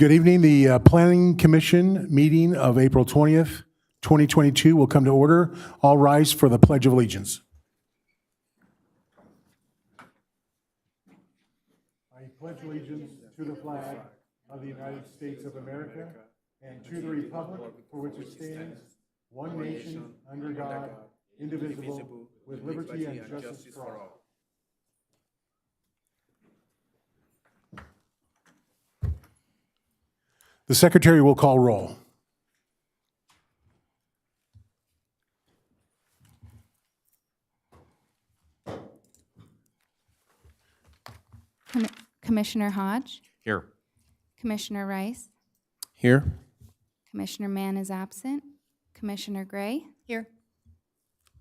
Good evening. The Planning Commission meeting of April 20th, 2022 will come to order. All rise for the Pledge of Allegiance. I pledge allegiance to the flag of the United States of America and to the republic for which it stands, one nation, under God, indivisible, with liberty and justice for all. The secretary will call roll. Commissioner Hodge, Here. Commissioner Rice, Here. Commissioner Mann is absent, Commissioner Gray. Here.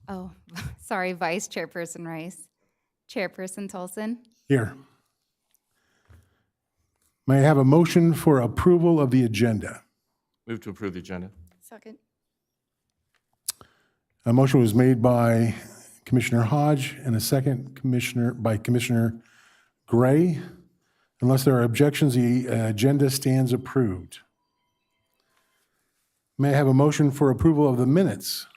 Oh, sorry, Vice Chairperson Rice, Chairperson Tolson. Here. May I have a motion for approval of the agenda? Move to approve the agenda. Second. A motion was made by Commissioner Hodge and a second by Commissioner Gray. Unless there are objections, the agenda stands approved. May I have a motion for approval of the minutes?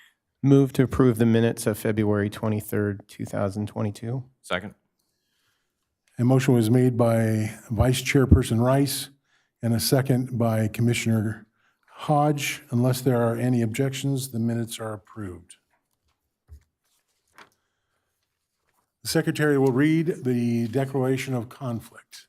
Move to approve the minutes of February 23rd, 2022. Second. A motion was made by Vice Chairperson Rice and a second by Commissioner Hodge. Unless there are any objections, the minutes are approved. The Secretary will read the declaration of conflict.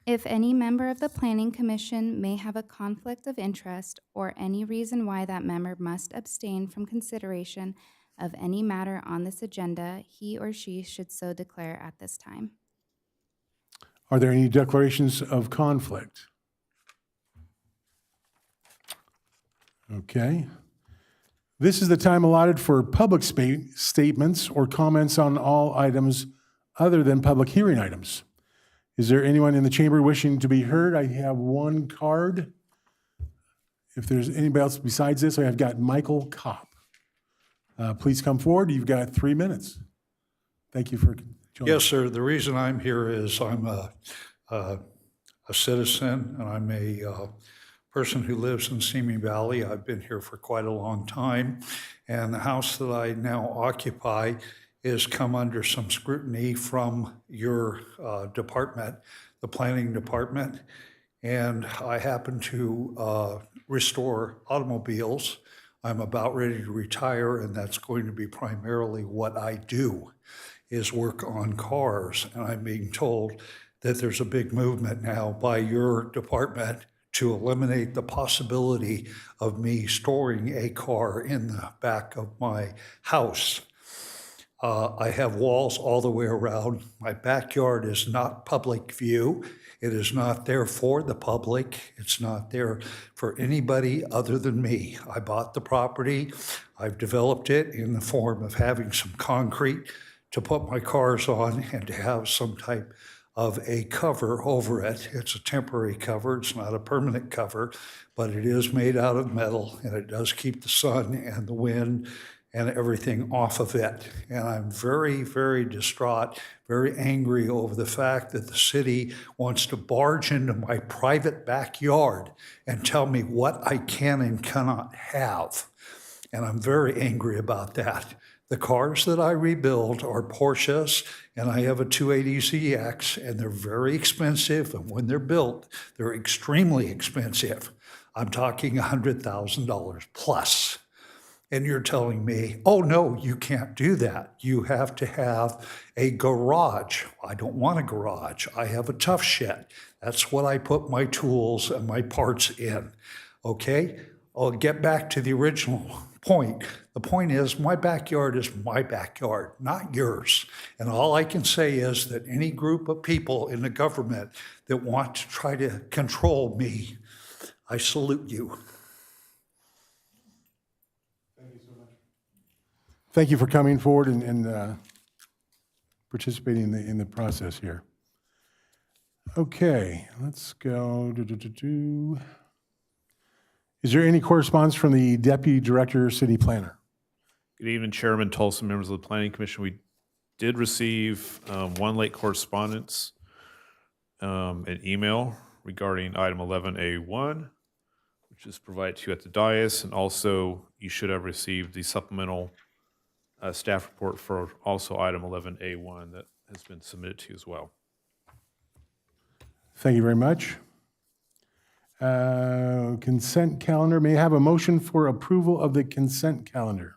If any member of the Planning Commission may have a conflict of interest or any reason why that member must abstain from consideration of any matter on this agenda, he or she should so declare at this time. Are there any declarations of conflict? Okay. This is the time allotted for public statements or comments on all items other than public hearing items. Is there anyone in the chamber wishing to be heard? I have one card. If there's anybody else besides this, I have got Michael Kopp. Please come forward. You've got 3 minutes. Thank you for joining. Yes, sir. The reason I'm here is I'm a citizen, and I'm a person who lives in Simi Valley. I've been here for quite a long time, and the house that I now occupy is come under some scrutiny from your department, the planning department, and I happen to restore automobiles. I'm about ready to retire, and that's going to be primarily what I do, is work on cars. And I'm being told that there's a big movement now by your department to eliminate the possibility of me storing a car in the back of my house. I have walls all the way around. My backyard is not public view. It is not there for the public. It's not there for anybody other than me. I bought the property. I've developed it in the form of having some concrete to put my cars on and to have some type of a cover over it. It's a temporary cover. It's not a permanent cover, but it is made out of metal, and it does keep the sun and the wind and everything off of it. And I'm very, very distraught, very angry over the fact that the city wants to barge into my private backyard and tell me what I can and cannot have. And I'm very angry about that. The cars that I rebuild are Porsches, and I have a 280ZX, and they're very expensive, and when they're built, they're extremely expensive. I'm talking $100,000 plus. And you're telling me, oh no, you can't do that. You have to have a garage. I don't want a garage. I have a tough shed. That's what I put my tools and my parts in, okay? I'll get back to the original point. The point is my backyard is my backyard, not yours. And all I can say is that any group of people in the government that want to try to control me, I salute you. Thank you for coming forward and participating in the process here. Okay, let's go. Is there any correspondence from the Deputy Director, City Planner? Good evening, Chairman Tolson, members of the Planning Commission. We did receive one late correspondence, an email regarding item 11A1, which is provided to you at the dais, and also you should have received the supplemental staff report for also item 11A1 that has been submitted to you as well. Thank you very much. Consent calendar. May I have a motion for approval of the consent calendar?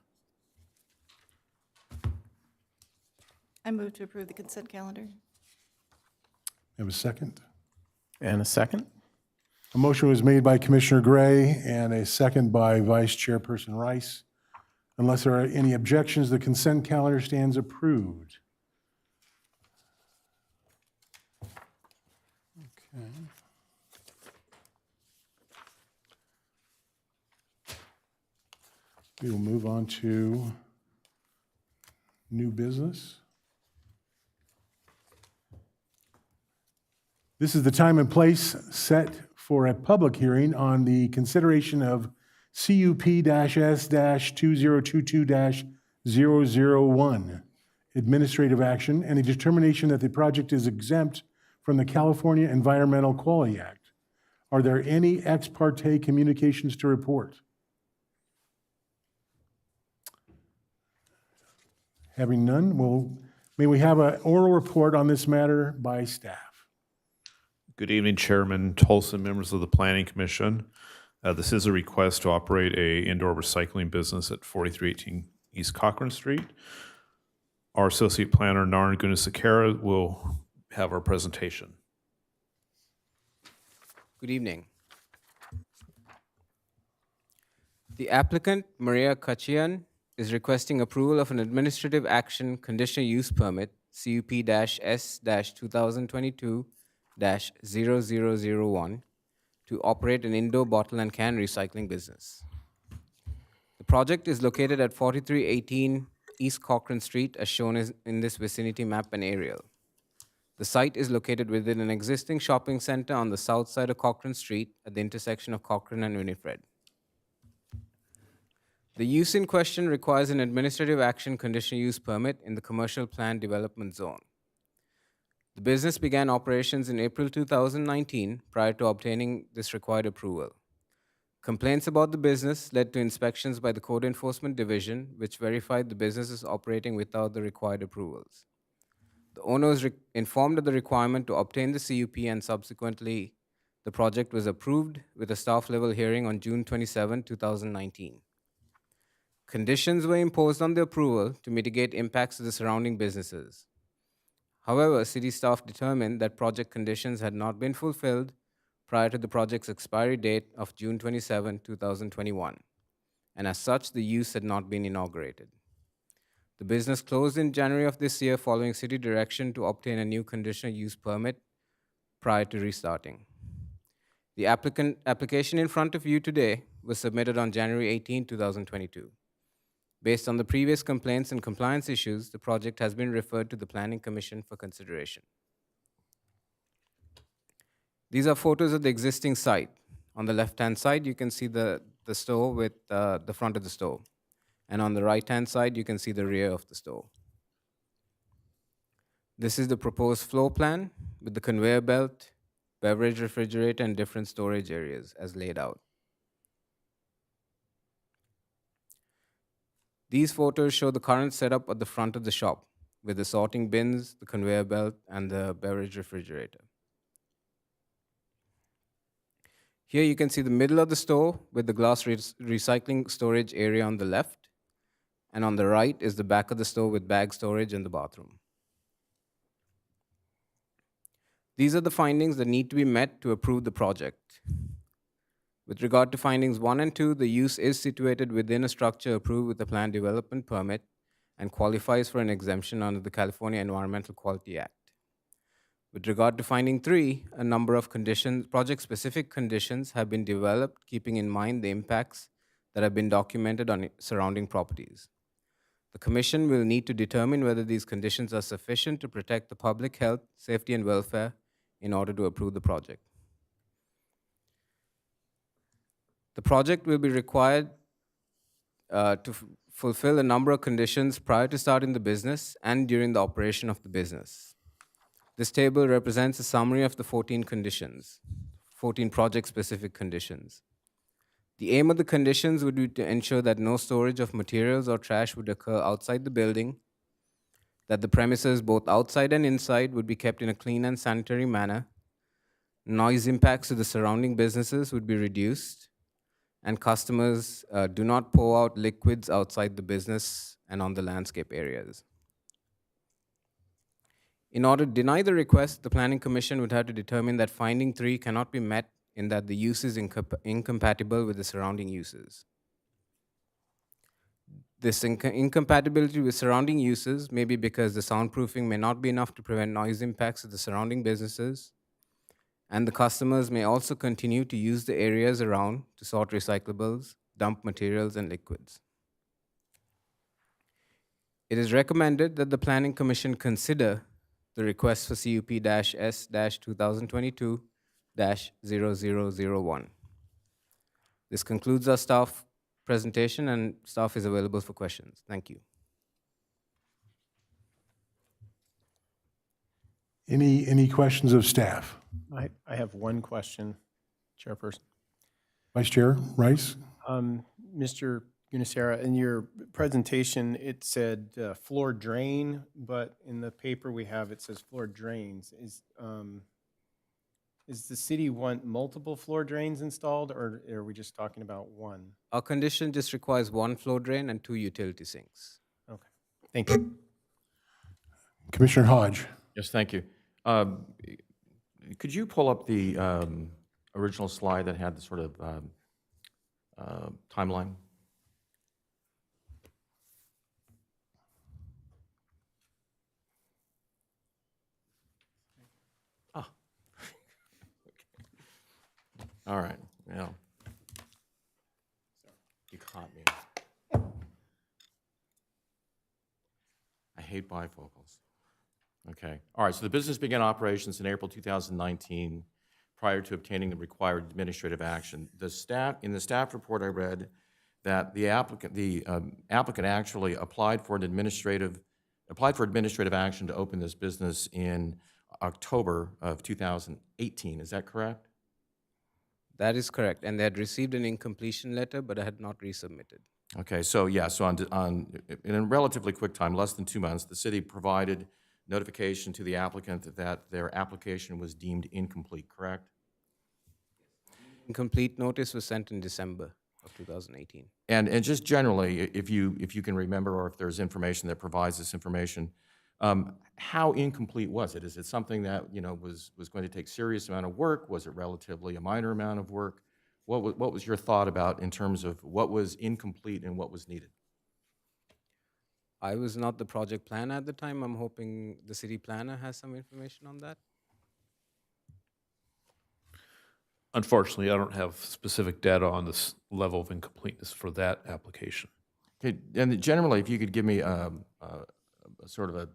I move to approve the consent calendar. Have a second? And a second? A motion was made by Commissioner Gray and a second by Vice Chairperson Rice. Unless there are any objections, the consent calendar stands approved. Okay. We will move on to new business. This is the time and place set for a public hearing on the consideration of CUP-S-2022-0001, administrative action, and a determination that the project is exempt from the California Environmental Quality Act. Are there any ex parte communications to report? Having none, may we have an oral report on this matter by staff? Good evening, Chairman Tolson, members of the Planning Commission. This is a request to operate a indoor recycling business at 4318 East Cochran Street. Our Associate Planner, Narn Gunasekara, will have our presentation. Good evening. The applicant, Maria Kachian, is requesting approval of an administrative action conditional use permit, CUP-S-2022-0001, to operate an indoor bottle and can recycling business. The project is located at 4318 East Cochran Street, as shown in this vicinity map and aerial. The site is located within an existing shopping center on the south side of Cochran Street at the intersection of Cochran and Winifred. The use in question requires an administrative action conditional use permit in the commercial plan development zone. The business began operations in April 2019 prior to obtaining this required approval. Complaints about the business led to inspections by the Code Enforcement Division, which verified the business is operating without the required approvals. The owner was informed of the requirement to obtain the CUP, and subsequently, the project was approved with a staff-level hearing on June 27, 2019. Conditions were imposed on the approval to mitigate impacts to the surrounding businesses. However, city staff determined that project conditions had not been fulfilled prior to the project's expiry date of June 27, 2021, and as such, the use had not been inaugurated. The business closed in January of this year following city direction to obtain a new conditional use permit prior to restarting. The application in front of you today was submitted on January 18, 2022. Based on the previous complaints and compliance issues, the project has been referred to the Planning Commission for consideration. These are photos of the existing site. On the left-hand side, you can see the store with the front of the store. And on the right-hand side, you can see the rear of the store. This is the proposed floor plan with the conveyor belt, beverage refrigerator, and different storage areas as laid out. These photos show the current setup at the front of the shop with the sorting bins, the conveyor belt, and the beverage refrigerator. Here you can see the middle of the store with the glass recycling storage area on the left, and on the right is the back of the store with bag storage and the bathroom. These are the findings that need to be met to approve the project. With regard to findings 1 and 2, the use is situated within a structure approved with a plan development permit and qualifies for an exemption under the California Environmental Quality Act. With regard to finding 3, a number of project-specific conditions have been developed, keeping in mind the impacts that have been documented on surrounding properties. The Commission will need to determine whether these conditions are sufficient to protect the public health, safety, and welfare in order to approve the project. The project will be required to fulfill a number of conditions prior to starting the business and during the operation of the business. This table represents a summary of the 14 conditions. 14 project-specific conditions. The aim of the conditions would be to ensure that no storage of materials or trash would occur outside the building, that the premises, both outside and inside, would be kept in a clean and sanitary manner, noise impacts to the surrounding businesses would be reduced, and customers do not pour out liquids outside the business and on the landscape areas. In order to deny the request, the Planning Commission would have to determine that finding 3 cannot be met in that the use is incompatible with the surrounding uses. This incompatibility with surrounding uses may be because the soundproofing may not be enough to prevent noise impacts of the surrounding businesses, and the customers may also continue to use the areas around to sort recyclables, dump materials, and liquids. It is recommended that the Planning Commission consider the request for CUP-S-2022-0001. This concludes our staff presentation, and staff is available for questions. Thank you. Any questions of staff? I have one question, Chairperson. Vice Chair Rice? Mr. Gunasera, in your presentation, it said floor drain, but in the paper we have, it says floor drains. Is the city want multiple floor drains installed, or are we just talking about one? Our condition just requires 1 floor drain and 2 utility sinks. Okay, thank you. Commissioner Hodge? Yes, thank you. Could you pull up the original slide that had the sort of timeline? Ah. All right, yeah. You caught me. I hate bifocals. Okay. All right, so the business began operations in April 2019 prior to obtaining the required administrative action. In the staff report I read that the applicant actually applied for administrative action to open this business in October of 2018. Is that correct? That is correct, and they had received an incompletion letter, but I had not resubmitted. Okay, so yeah, so in a relatively quick time, less than 2 months, the city provided notification to the applicant that their application was deemed incomplete, correct? Incomplete notice was sent in December of 2018. And just generally, if you can remember, or if there's information that provides this information, how incomplete was it? Is it something that was going to take serious amount of work? Was it relatively a minor amount of work? What was your thought about in terms of what was incomplete and what was needed? I was not the project planner at the time. I'm hoping the city planner has some information on that. Unfortunately, I don't have specific data on this level of incompleteness for that application. Okay, and generally, if you could give me a sort of a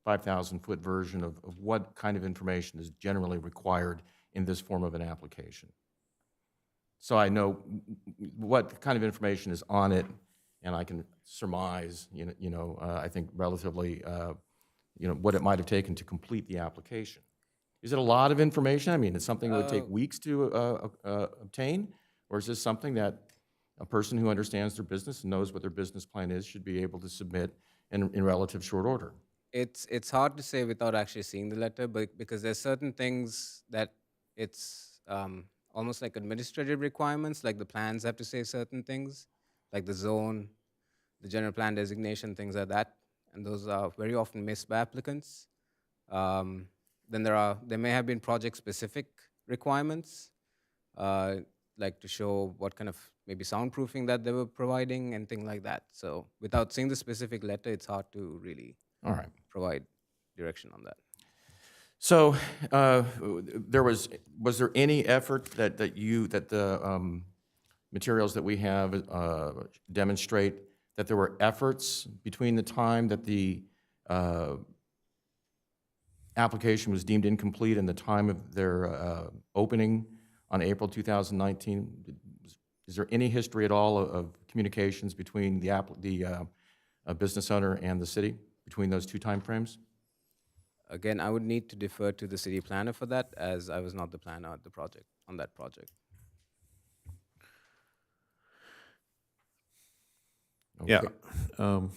5,000-foot version of what kind of information is generally required in this form of an application. So I know what kind of information is on it, and I can surmise, I think relatively, what it might have taken to complete the application. Is it a lot of information? I mean, it's something that would take weeks to obtain, or is this something that a person who understands their business and knows what their business plan is should be able to submit in relative short order? It's hard to say without actually seeing the letter, but because there's certain things that it's almost like administrative requirements, like the plans have to say certain things, like the zone, the general plan designation, things like that, and those are very often missed by applicants. Then there may have been project-specific requirements, like to show what kind of maybe soundproofing that they were providing and things like that. So without seeing the specific letter, it's hard to really provide direction on that. So was there any effort that the materials that we have demonstrate that there were efforts between the time that the application was deemed incomplete and the time of their opening on April 2019? Is there any history at all of communications between the business owner and the city between those two time frames? Again, I would need to defer to the city planner for that, as I was not the planner at the project, on that project. Yeah. Okay.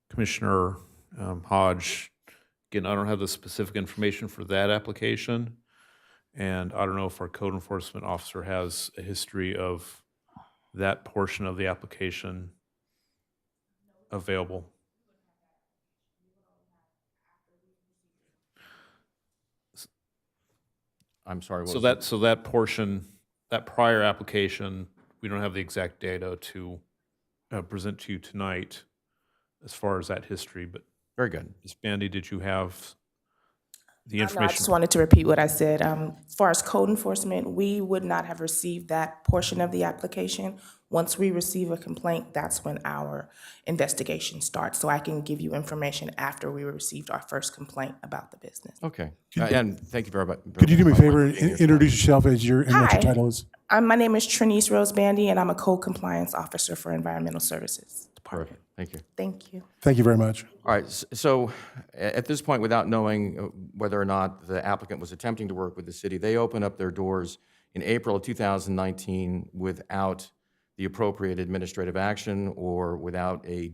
Commissioner Hodge, again, I don't have the specific information for that application. And I don't know if our code enforcement officer has a history of that portion of the application available. I'm sorry, what So was that, so that portion, that prior application, we don't have the exact data to present to you tonight as far as that history, but Very good. Ms. Bandy, did you have the No, I information? just wanted to repeat what I said. As far as code enforcement, we would not have received that portion of the application. Once we receive a complaint, that's when our investigation starts. So I can give you information after we received our first complaint about the business. Okay. And thank you very much. Could you do me a very favor much for being and here. introduce yourself as your, and what your Hi. title is? My name is Trinice Rose Bandy, and I'm a code compliance officer for Environmental Services Department. Perfect. Thank you. Thank you. Thank you very much. All right, so at this point, without knowing whether or not the applicant was attempting to work with the city, they opened up their doors in April of 2019 without the appropriate administrative action or without a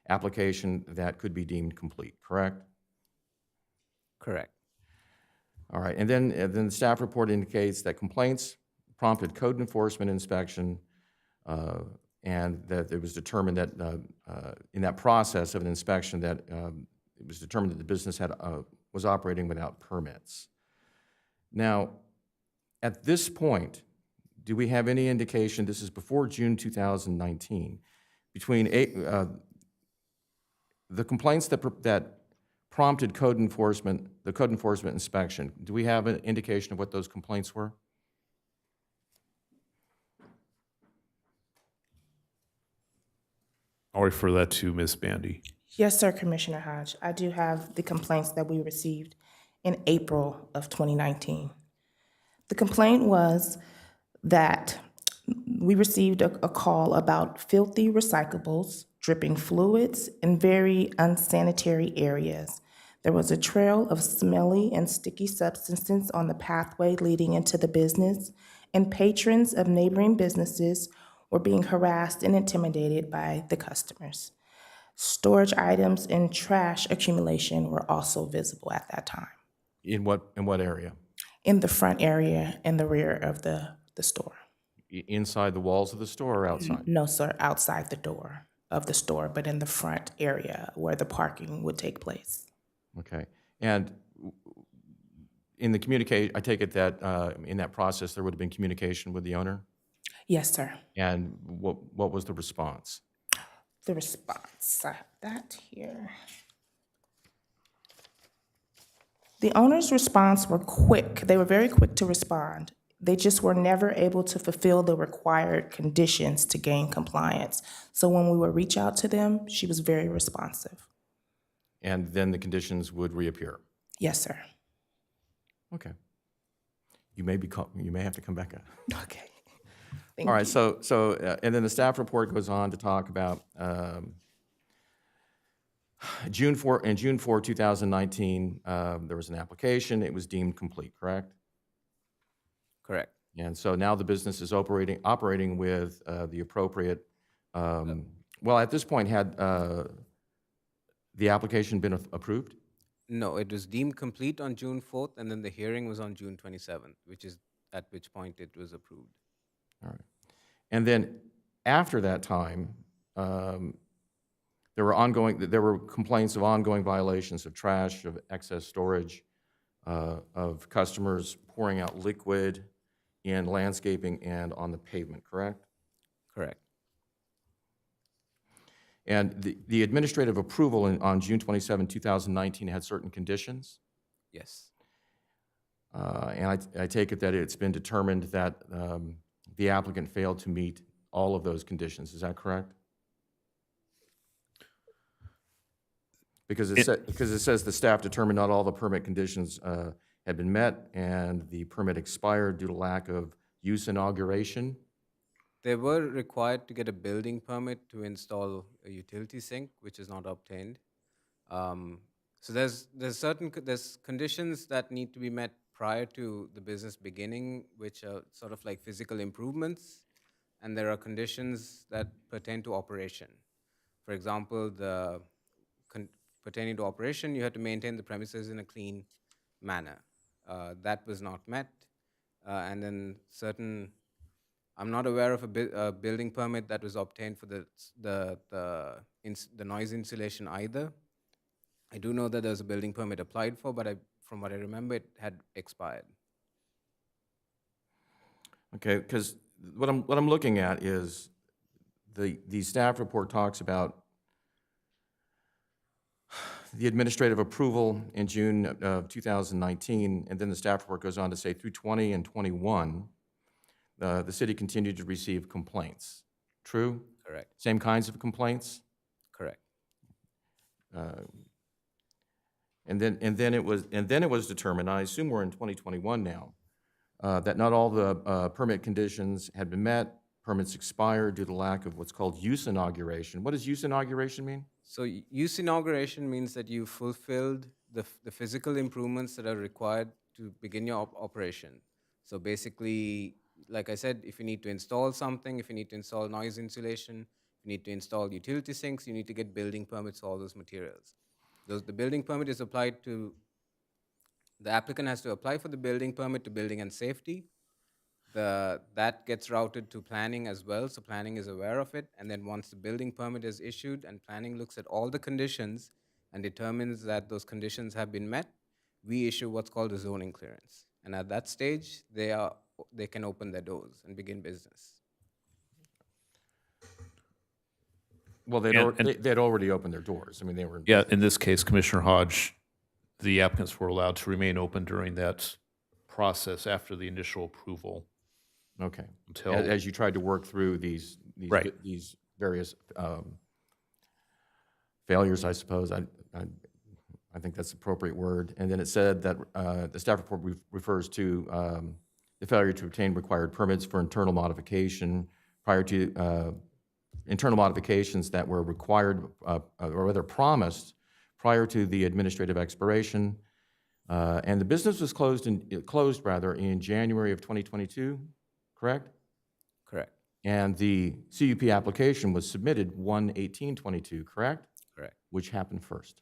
application that could be deemed complete, correct? Correct. All right, and then the staff report indicates that complaints prompted code enforcement inspection, and that it was determined that in that process of an inspection that it was determined that the business was operating without permits. Now, at this point, do we have any indication, this is before June 2019, between the complaints that prompted the code enforcement inspection, do we have an indication of what those complaints were? I'll refer that to Ms. Bandy. Yes, sir, Commissioner Hodge. I do have the complaints that we received in April of 2019. The complaint was that we received a call about filthy recyclables, dripping fluids, in very unsanitary areas. There was a trail of smelly and sticky substances on the pathway leading into the business, and patrons of neighboring businesses were being harassed and intimidated by the customers. Storage items and trash accumulation were also visible at that time, In what area? in the front area and the rear of the store. Inside the walls of the store or outside? No, sir, outside the door of the store, but in the front area where the parking would take place. Okay. And in the communicate, I take it that in that process, there would have been communication with the owner? Yes, sir. And what was the response? The response, I have that here. The owner's response were quick. They were very quick to respond. They just were never able to fulfill the required conditions to gain compliance. So when we would reach out to them, she was very responsive. And then the conditions would reappear? Yes, sir. Okay. You may have to come back up. Okay. Thank All right, you. so and then the staff report goes on to talk about June 4, 2019, there was an application, it was deemed complete, correct? Correct. And so now the business is operating with the appropriate, well, at this point, had the application been approved? No, it was deemed complete on June 4th, and then the hearing was on June 27th, which is at which point it was approved. All right. And then after that time, there were complaints of ongoing violations of trash, of excess storage, of customers pouring out liquid in landscaping and on the pavement, correct? Correct. And the administrative approval on June 27, 2019 had certain conditions? Yes. And I take it that it's been determined that the applicant failed to meet all of those conditions, is that correct? Because it says the staff determined not all the permit conditions had been met and the permit expired due to lack of use inauguration. They were required to get a building permit to install a utility sink, which is not obtained. So there's conditions that need to be met prior to the business beginning, which are sort of like physical improvements, and there are conditions that pertain to operation. For example, pertaining to operation, you have to maintain the premises in a clean manner. That was not met, and then I'm not aware of a building permit that was obtained for the noise insulation either. I do know that there's a building permit applied for, but from what I remember, it had expired. Okay, because what I'm looking at is the staff report talks about the administrative approval in June of 2019, and then the staff report goes on to say through 20 and 21, the city continued to receive complaints. True? Correct. Same kinds of complaints? Correct. And then it was determined, I assume we're in 2021 now, that not all the permit conditions had been met. Permits expired due to lack of what's called use inauguration. What does use inauguration mean? So use inauguration means that you fulfilled the physical improvements that are required to begin your operation. So basically, like I said, if you need to install something, if you need to install noise insulation, if you need to install utility sinks, you need to get building permits for all those materials. The building permit is applied to, the applicant has to apply for the building permit to building and safety. That gets routed to planning as well, so planning is aware of it. And then once the building permit is issued and planning looks at all the conditions and determines that those conditions have been met, we issue what's called a zoning clearance. And at that stage, they can open their doors and begin business. Well, they'd already opened their doors. I mean, they were. Yeah, in this case, Commissioner Hodge, the applicants were allowed to remain open during that process after the initial approval. Okay. Until As you tried to work through these Right. these various failures, I suppose. I think that's the appropriate word. And then it said that the staff report refers to the failure to obtain required permits for internal modification prior to internal modifications that were required or rather promised prior to the administrative expiration. And the business was closed in January of 2022, correct? Correct. And the CUP application was submitted 1/18/22, correct? Correct. Which happened first?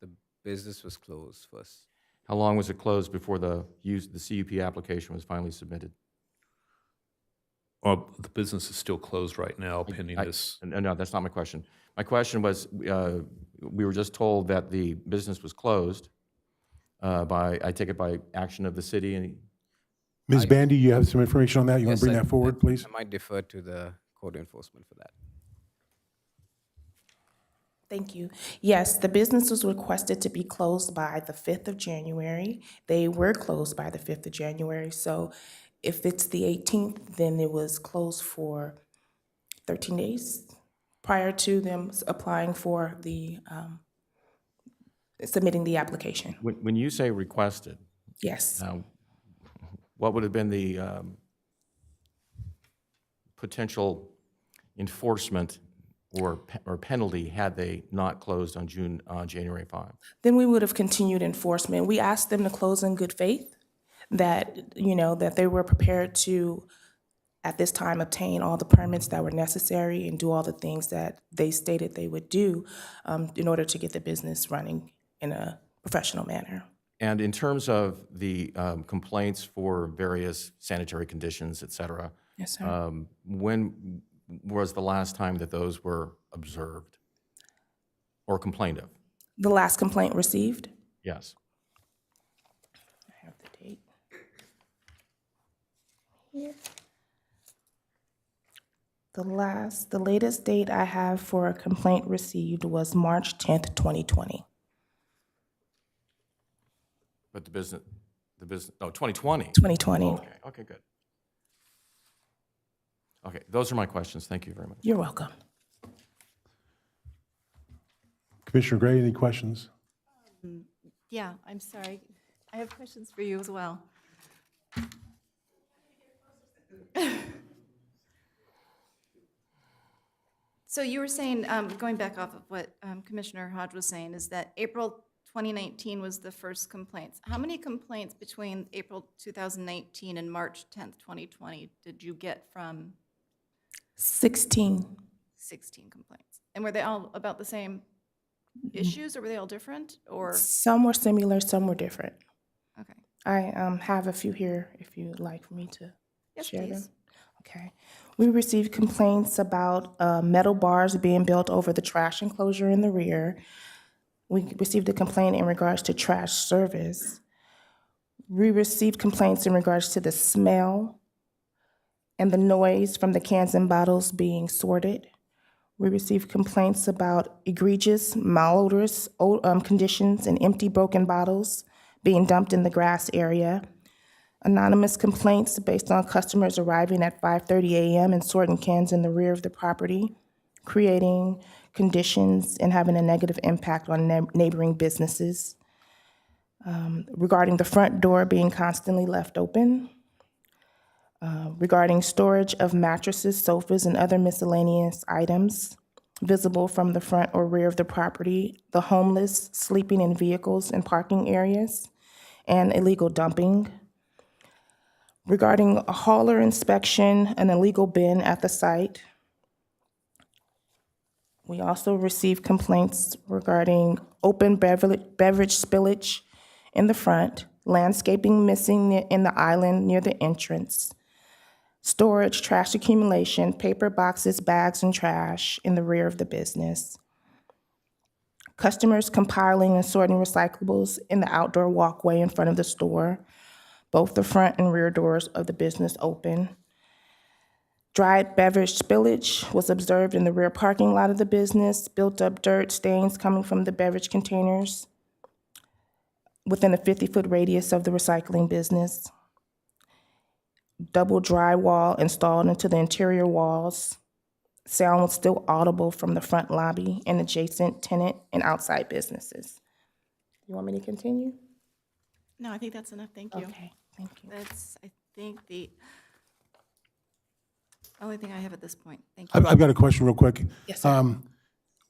The business was closed first. How long was it closed before the CUP application was finally submitted? Well, the business is still closed right now pending this. No, that's not my question. My question was, we were just told that the business was closed I take it by action of the city and Ms. Bandy, you have some information on that? You want Yes, to bring I- that forward, please? I might defer to the code enforcement for that. Thank you. Yes, the business was requested to be closed by the 5th of January. They were closed by the 5th of January, so if it's the 18th, then it was closed for 13 days prior to them applying for the, submitting the application. when you say requested, Yes. now, what would have been the potential enforcement or penalty had they not closed on January 5? Then we would have continued enforcement. We asked them to close in good faith, that, that they were prepared to, at this time, obtain all the permits that were necessary and do all the things that they stated they would do in order to get the business running in a professional manner. And in terms of the complaints for various sanitary conditions, et cetera, Yes, sir. when was the last time that those were observed or complained of? The last complaint received? Yes. I have the date here. The latest date I have for a complaint received was March 10th, 2020. But the business, 2020. 2020. Okay, good. Okay, those are my questions. Thank you very much. You're welcome. Commissioner Gray, any questions? Yeah, I'm sorry. I have questions for you as well. So you were saying, going back off of what Commissioner Hodge was saying, is that April 2019 was the first complaints. How many complaints between April 2019 and March 10th, 2020 did you get from 16. 16 complaints? And were they all about the same issues, or were they all different, or? Some were similar, some were different. Okay. I have a few here if you'd like for me to Yes, share them. please. Okay. We received complaints about metal bars being built over the trash enclosure in the rear. We received a complaint in regards to trash service. We received complaints in regards to the smell and the noise from the cans and bottles being sorted. We received complaints about egregious, malodorous conditions and empty broken bottles being dumped in the grass area. Anonymous complaints based on customers arriving at 5:30 a.m. and sorting cans in the rear of the property, creating conditions and having a negative impact on neighboring businesses. Regarding the front door being constantly left open. Regarding storage of mattresses, sofas, and other miscellaneous items visible from the front or rear of the property, the homeless sleeping in vehicles and parking areas, and illegal dumping. Regarding a hauler inspection, an illegal bin at the site. We also received complaints regarding open beverage spillage in the front, landscaping missing in the island near the entrance, storage, trash accumulation, paper boxes, bags, and trash in the rear of the business. Customers compiling and sorting recyclables in the outdoor walkway in front of the store, both the front and rear doors of the business open. Dried beverage spillage was observed in the rear parking lot of the business, built up dirt stains coming from the beverage containers within a 50-foot radius of the recycling business. Double drywall installed into the interior walls. Sound was still audible from the front lobby and adjacent tenant and outside businesses. You want me to continue? No, I think that's enough. Thank you. Okay, thank you. That's, I think, the only thing I have at this point. Thank you. I've got a question real quick. Yes, sir.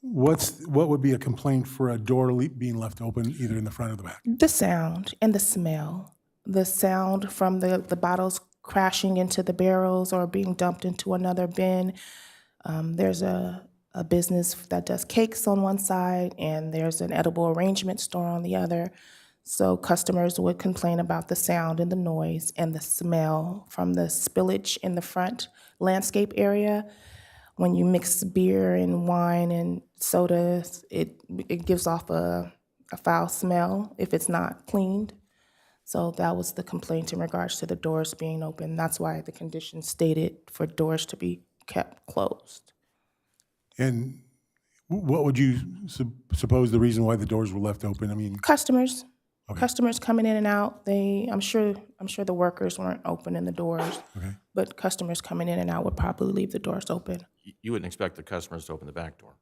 What would be a complaint for a door being left open either in the front or the back? The sound and the smell. The sound from the bottles crashing into the barrels or being dumped into another bin. There's a business that does cakes on one side, and there's an edible arrangement store on the other. So customers would complain about the sound and the noise and the smell from the spillage in the front landscape area. When you mix beer and wine and sodas, it gives off a foul smell if it's not cleaned. So that was the complaint in regards to the doors being open. That's why the condition stated for doors to be kept closed. And what would you suppose the reason why the doors were left open? I mean, Customers. Okay. Customers coming in and out. I'm sure the workers weren't opening the doors, okay. but customers coming in and out would probably leave the doors open. You wouldn't expect the customers to open the back door.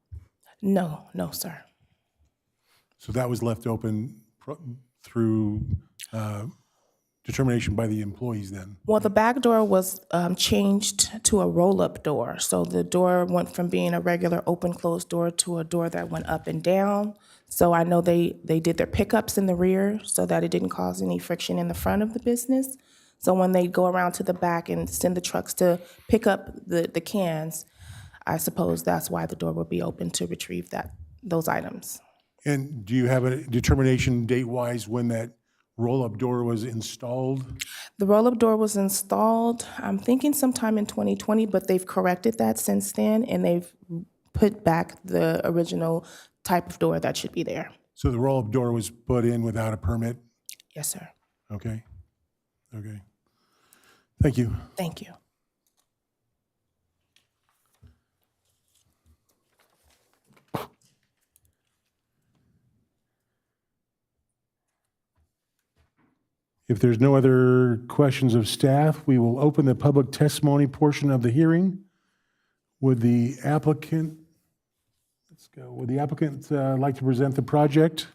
No, sir. So that was left open through determination by the employees then? Well, the back door was changed to a roll-up door. So the door went from being a regular open-closed door to a door that went up and down. So I know they did their pickups in the rear so that it didn't cause any friction in the front of the business. So when they go around to the back and send the trucks to pick up the cans, I suppose that's why the door would be open to retrieve those items. And do you have a determination date-wise when that roll-up door was installed? The roll-up door was installed, I'm thinking sometime in 2020, but they've corrected that since then, and they've put back the original type of door that should be there. So the roll-up door was put in without a permit? Yes, sir. Okay. Okay. Thank you. Thank you. If there's no other questions of staff, we will open the public testimony portion of the hearing. Would the applicant, like to present the project?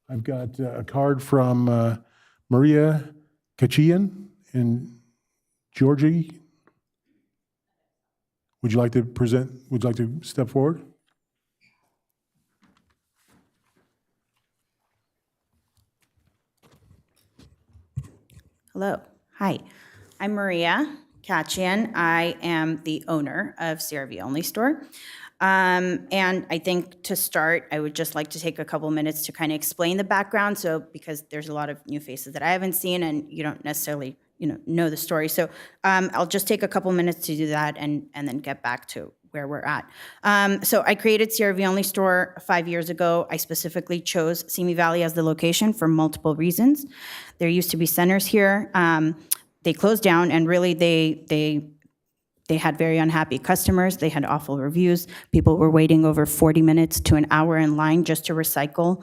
I've got a card from Maria Kachian in Georgie. Would you like to step forward? Hello. Hi. I'm Maria Katchian. I am the owner of CRV Only Store. And I think to start, I would just like to take a couple minutes to kind of explain the background. So because there's a lot of new faces that I haven't seen and you don't necessarily know the story. So I'll just take a couple minutes to do that and then get back to where we're at. So I created CRV Only Store 5 years ago. I specifically chose Simi Valley as the location for multiple reasons. There used to be centers here. They closed down, and really they had very unhappy customers. They had awful reviews. People were waiting over 40 minutes to an hour in line just to recycle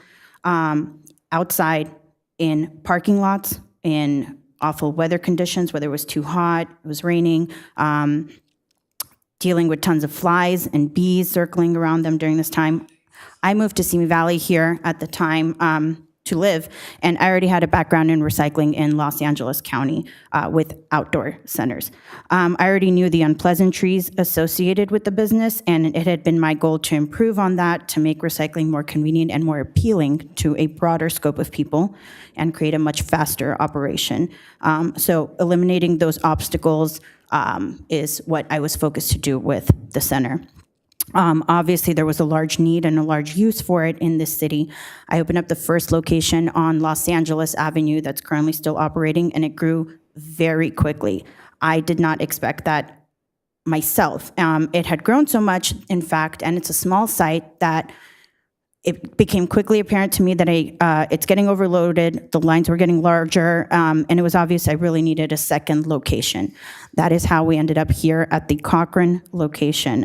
outside in parking lots in awful weather conditions, whether it was too hot, it was raining, dealing with tons of flies and bees circling around them during this time. I moved to Simi Valley here at the time to live, and I already had a background in recycling in Los Angeles County with outdoor centers. I already knew the unpleasantries associated with the business, and it had been my goal to improve on that, to make recycling more convenient and more appealing to a broader scope of people and create a much faster operation. So eliminating those obstacles is what I was focused to do with the center. Obviously, there was a large need and a large use for it in this city. I opened up the first location on Los Angeles Avenue that's currently still operating, and it grew very quickly. I did not expect that myself. It had grown so much, in fact, and it's a small site that it became quickly apparent to me that it's getting overloaded, the lines were getting larger, and it was obvious I really needed a second location. That is how we ended up here at the Cochrane location.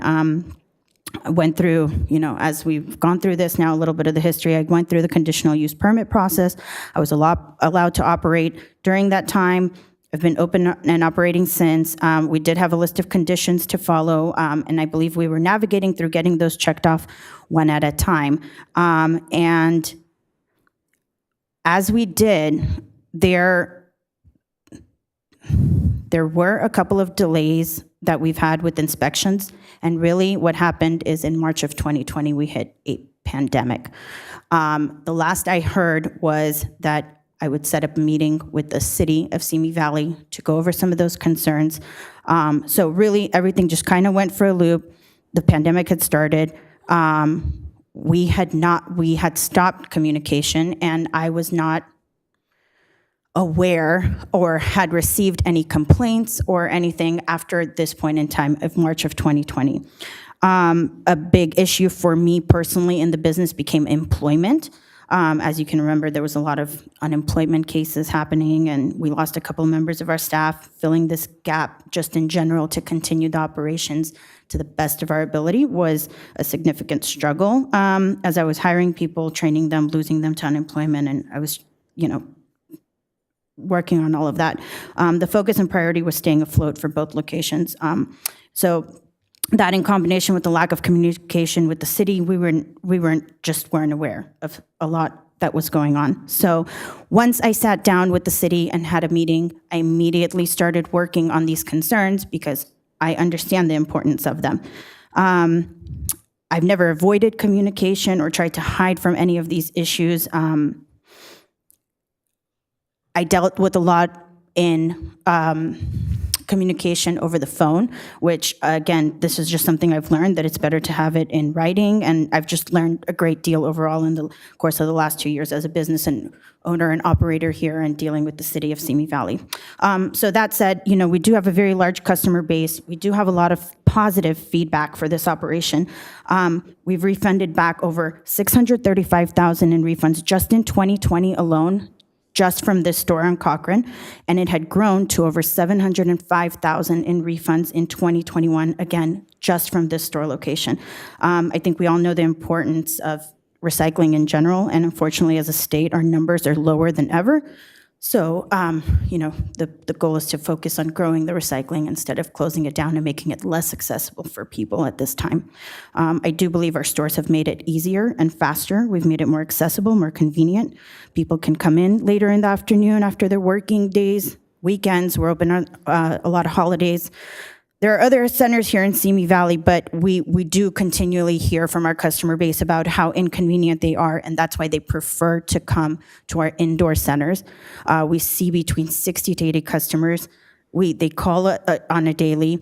I went through, as we've gone through this now, a little bit of the history, I went through the conditional use permit process. I was allowed to operate during that time. I've been open and operating since. We did have a list of conditions to follow, and I believe we were navigating through getting those checked off one at a time. And as we did, there were a couple of delays that we've had with inspections, and really what happened is in March of 2020, we hit a pandemic. The last I heard was that I would set up a meeting with the city of Simi Valley to go over some of those concerns. So really, everything just kind of went for a loop. The pandemic had started. We had stopped communication, and I was not aware or had received any complaints or anything after this point in time of March of 2020. A big issue for me personally in the business became employment. As you can remember, there was a lot of unemployment cases happening, and we lost a couple members of our staff. Filling this gap just in general to continue the operations to the best of our ability was a significant struggle. As I was hiring people, training them, losing them to unemployment, and I was, working on all of that. The focus and priority was staying afloat for both locations. So that in combination with the lack of communication with the city, we weren't aware of a lot that was going on. So once I sat down with the city and had a meeting, I immediately started working on these concerns because I understand the importance of them. I've never avoided communication or tried to hide from any of these issues. I dealt with a lot in communication over the phone, which, again, this is just something I've learned, that it's better to have it in writing, and I've just learned a great deal overall in the course of the last 2 years as a business and owner and operator here and dealing with the city of Simi Valley. So that said, we do have a very large customer base. We do have a lot of positive feedback for this operation. We've refunded back over $635,000 in refunds just in 2020 alone, just from this store on Cochrane, and it had grown to over $705,000 in refunds in 2021, again, just from this store location. I think we all know the importance of recycling in general, and unfortunately, as a state, our numbers are lower than ever. So, the goal is to focus on growing the recycling instead of closing it down and making it less accessible for people at this time. I do believe our stores have made it easier and faster. We've made it more accessible, more convenient. People can come in later in the afternoon after their working days, weekends. We're open on a lot of holidays. There are other centers here in Simi Valley, but we do continually hear from our customer base about how inconvenient they are, and that's why they prefer to come to our indoor centers. We see between 60 to 80 customers. They call on a daily.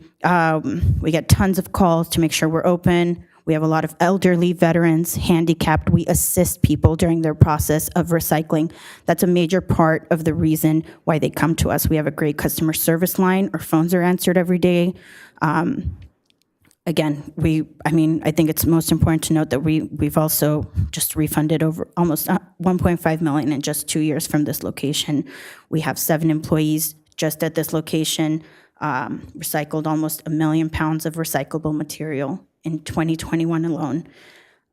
We get tons of calls to make sure we're open. We have a lot of elderly, veterans, handicapped. We assist people during their process of recycling. That's a major part of the reason why they come to us. We have a great customer service line. Our phones are answered every day. Again, I think it's most important to note that we've also just refunded over almost 1.5 million in just 2 years from this location. We have 7 employees just at this location, recycled almost 1 million pounds of recyclable material in 2021 alone.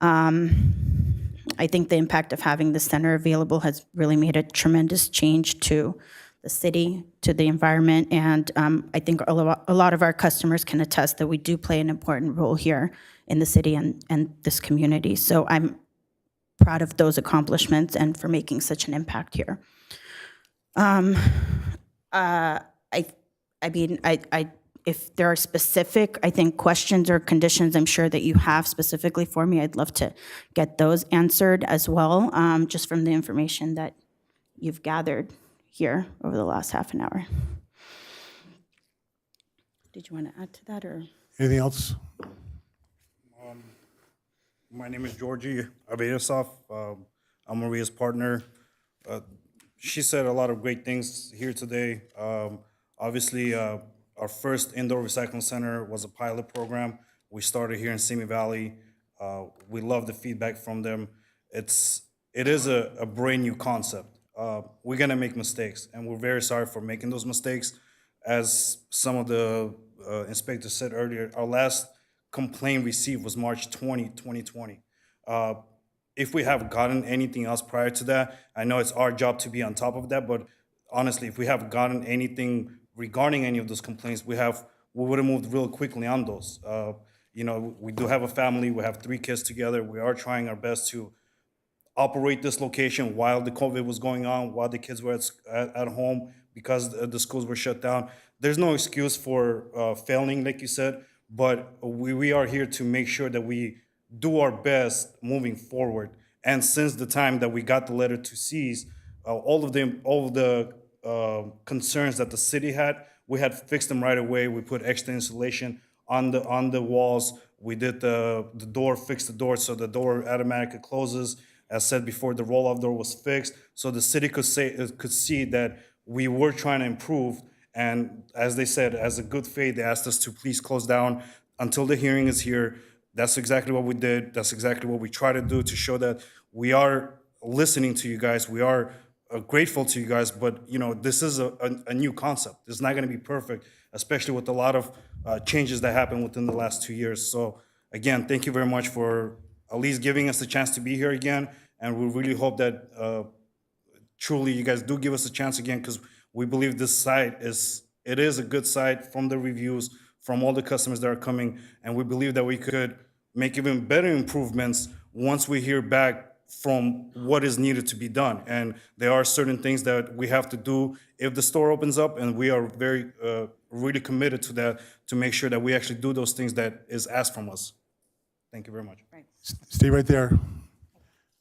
I think the impact of having the center available has really made a tremendous change to the city, to the environment, and I think a lot of our customers can attest that we do play an important role here in the city and this community. So I'm proud of those accomplishments and for making such an impact here. If there are specific, I think, questions or conditions I'm sure that you have specifically for me, I'd love to get those answered as well, just from the information that you've gathered here over the last half an hour. Did you want to add to that, or? Anything else? My name is Georgie Avedasov. I'm Maria's partner. She said a lot of great things here today. Obviously, our first indoor recycling center was a pilot program. We started here in Simi Valley. We love the feedback from them. It is a brand new concept. We're gonna make mistakes, and we're very sorry for making those mistakes. As some of the inspectors said earlier, our last complaint received was March 20, 2020. If we have gotten anything else prior to that, I know it's our job to be on top of that, but honestly, if we have gotten anything regarding any of those complaints, we would have moved real quickly on those. We do have a family. We have 3 kids together. We are trying our best to operate this location while the COVID was going on, while the kids were at home because the schools were shut down. There's no excuse for failing, like you said, but we are here to make sure that we do our best moving forward. And since the time that we got the letter to cease, all of the concerns that the city had, we had fixed them right away. We put extra insulation on the walls. We did the door, fixed the door so the door automatically closes. As said before, the roll-off door was fixed, so the city could see that we were trying to improve. And as they said, as a good faith, they asked us to please close down until the hearing is here. That's exactly what we did. That's exactly what we try to do to show that we are listening to you guys. We are grateful to you guys, but this is a new concept. It's not going to be perfect, especially with a lot of changes that happened within the last 2 years. So again, thank you very much for at least giving us the chance to be here again, and we really hope that truly you guys do give us a chance again, because we believe this site is a good site from the reviews, from all the customers that are coming, and we believe that we could make even better improvements once we hear back from what is needed to be done. And there are certain things that we have to do if the store opens up, and we are very really committed to that, to make sure that we actually do those things that is asked from us. Thank you very much. Stay right there.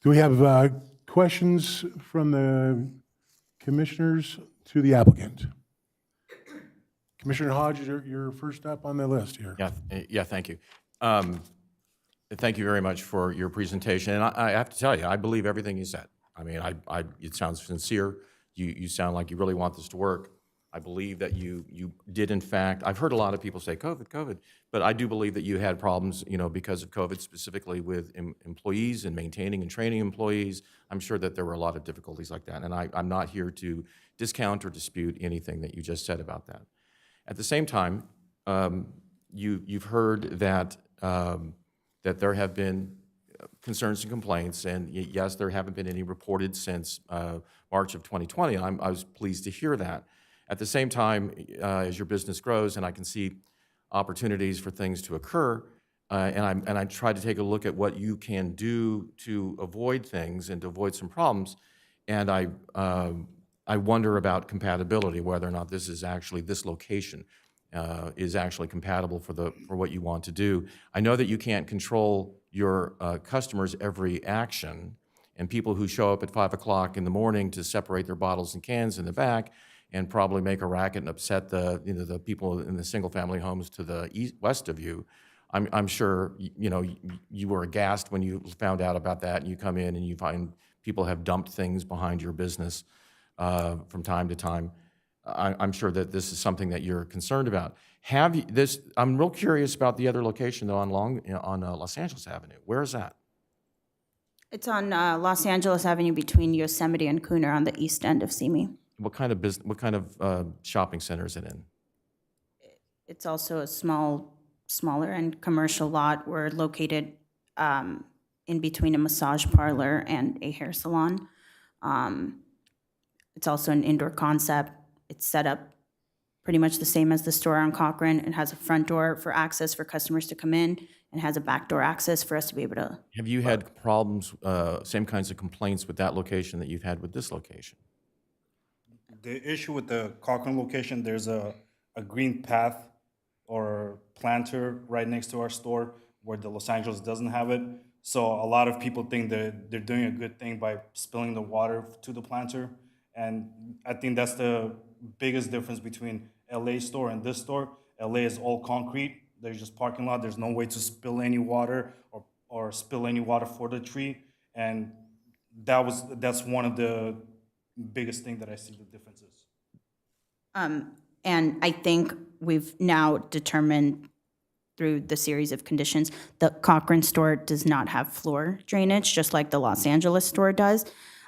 Do we have questions from the commissioners to the applicant? Commissioner Hodge, you're first up on the list here. Yeah, thank you. Thank you very much for your presentation. And I have to tell you, I believe everything you said. I mean, it sounds sincere. You sound like you really want this to work. I believe that you did, in fact. I've heard a lot of people say COVID, but I do believe that you had problems, because of COVID, specifically with employees and maintaining and training employees. I'm sure that there were a lot of difficulties like that, and I'm not here to discount or dispute anything that you just said about that. At the same time, you've heard that that there have been concerns and complaints, and yes, there haven't been any reported since March of 2020, and I was pleased to hear that. At the same time, as your business grows, and I can see opportunities for things to occur, and I try to take a look at what you can do to avoid things and to avoid some problems, and I wonder about compatibility, whether or not this is actually this location is actually compatible for what you want to do. I know that you can't control your customers' every action, and people who show up at 5 o'clock in the morning to separate their bottles and cans in the back and probably make a racket and upset the people in the single-family homes to the west of you. I'm sure you were aghast when you found out about that, and you come in and you find people have dumped things behind your business from time to time. I'm sure that this is something that you're concerned about. Have you, this? I'm real curious about the other location though on Los Angeles Avenue. Where is that? It's on Los Angeles Avenue between Yosemite and Cooner on the east end of Simi. What kind of business? What kind of shopping center is it in? It's also a smaller and commercial lot. We're located in between a massage parlor and a hair salon. It's also an indoor concept. It's set up pretty much the same as the store on Cochrane. It has a front door for access for customers to come in and has a back door access for us to be able to. Have you had problems, same kinds of complaints with that location that you've had with this location? The issue with the Cochrane location, there's a green path or planter right next to our store where the Los Angeles doesn't have it. So a lot of people think that they're doing a good thing by spilling the water to the planter. And I think that's the biggest difference between LA store and this store. LA is all concrete. There's just parking lot. There's no way to spill any water or spill any water for the tree. And that's one of the biggest thing that I see the differences. And I think we've now determined through the series of conditions, the Cochrane store does not have floor drainage, just like the Los Angeles store does.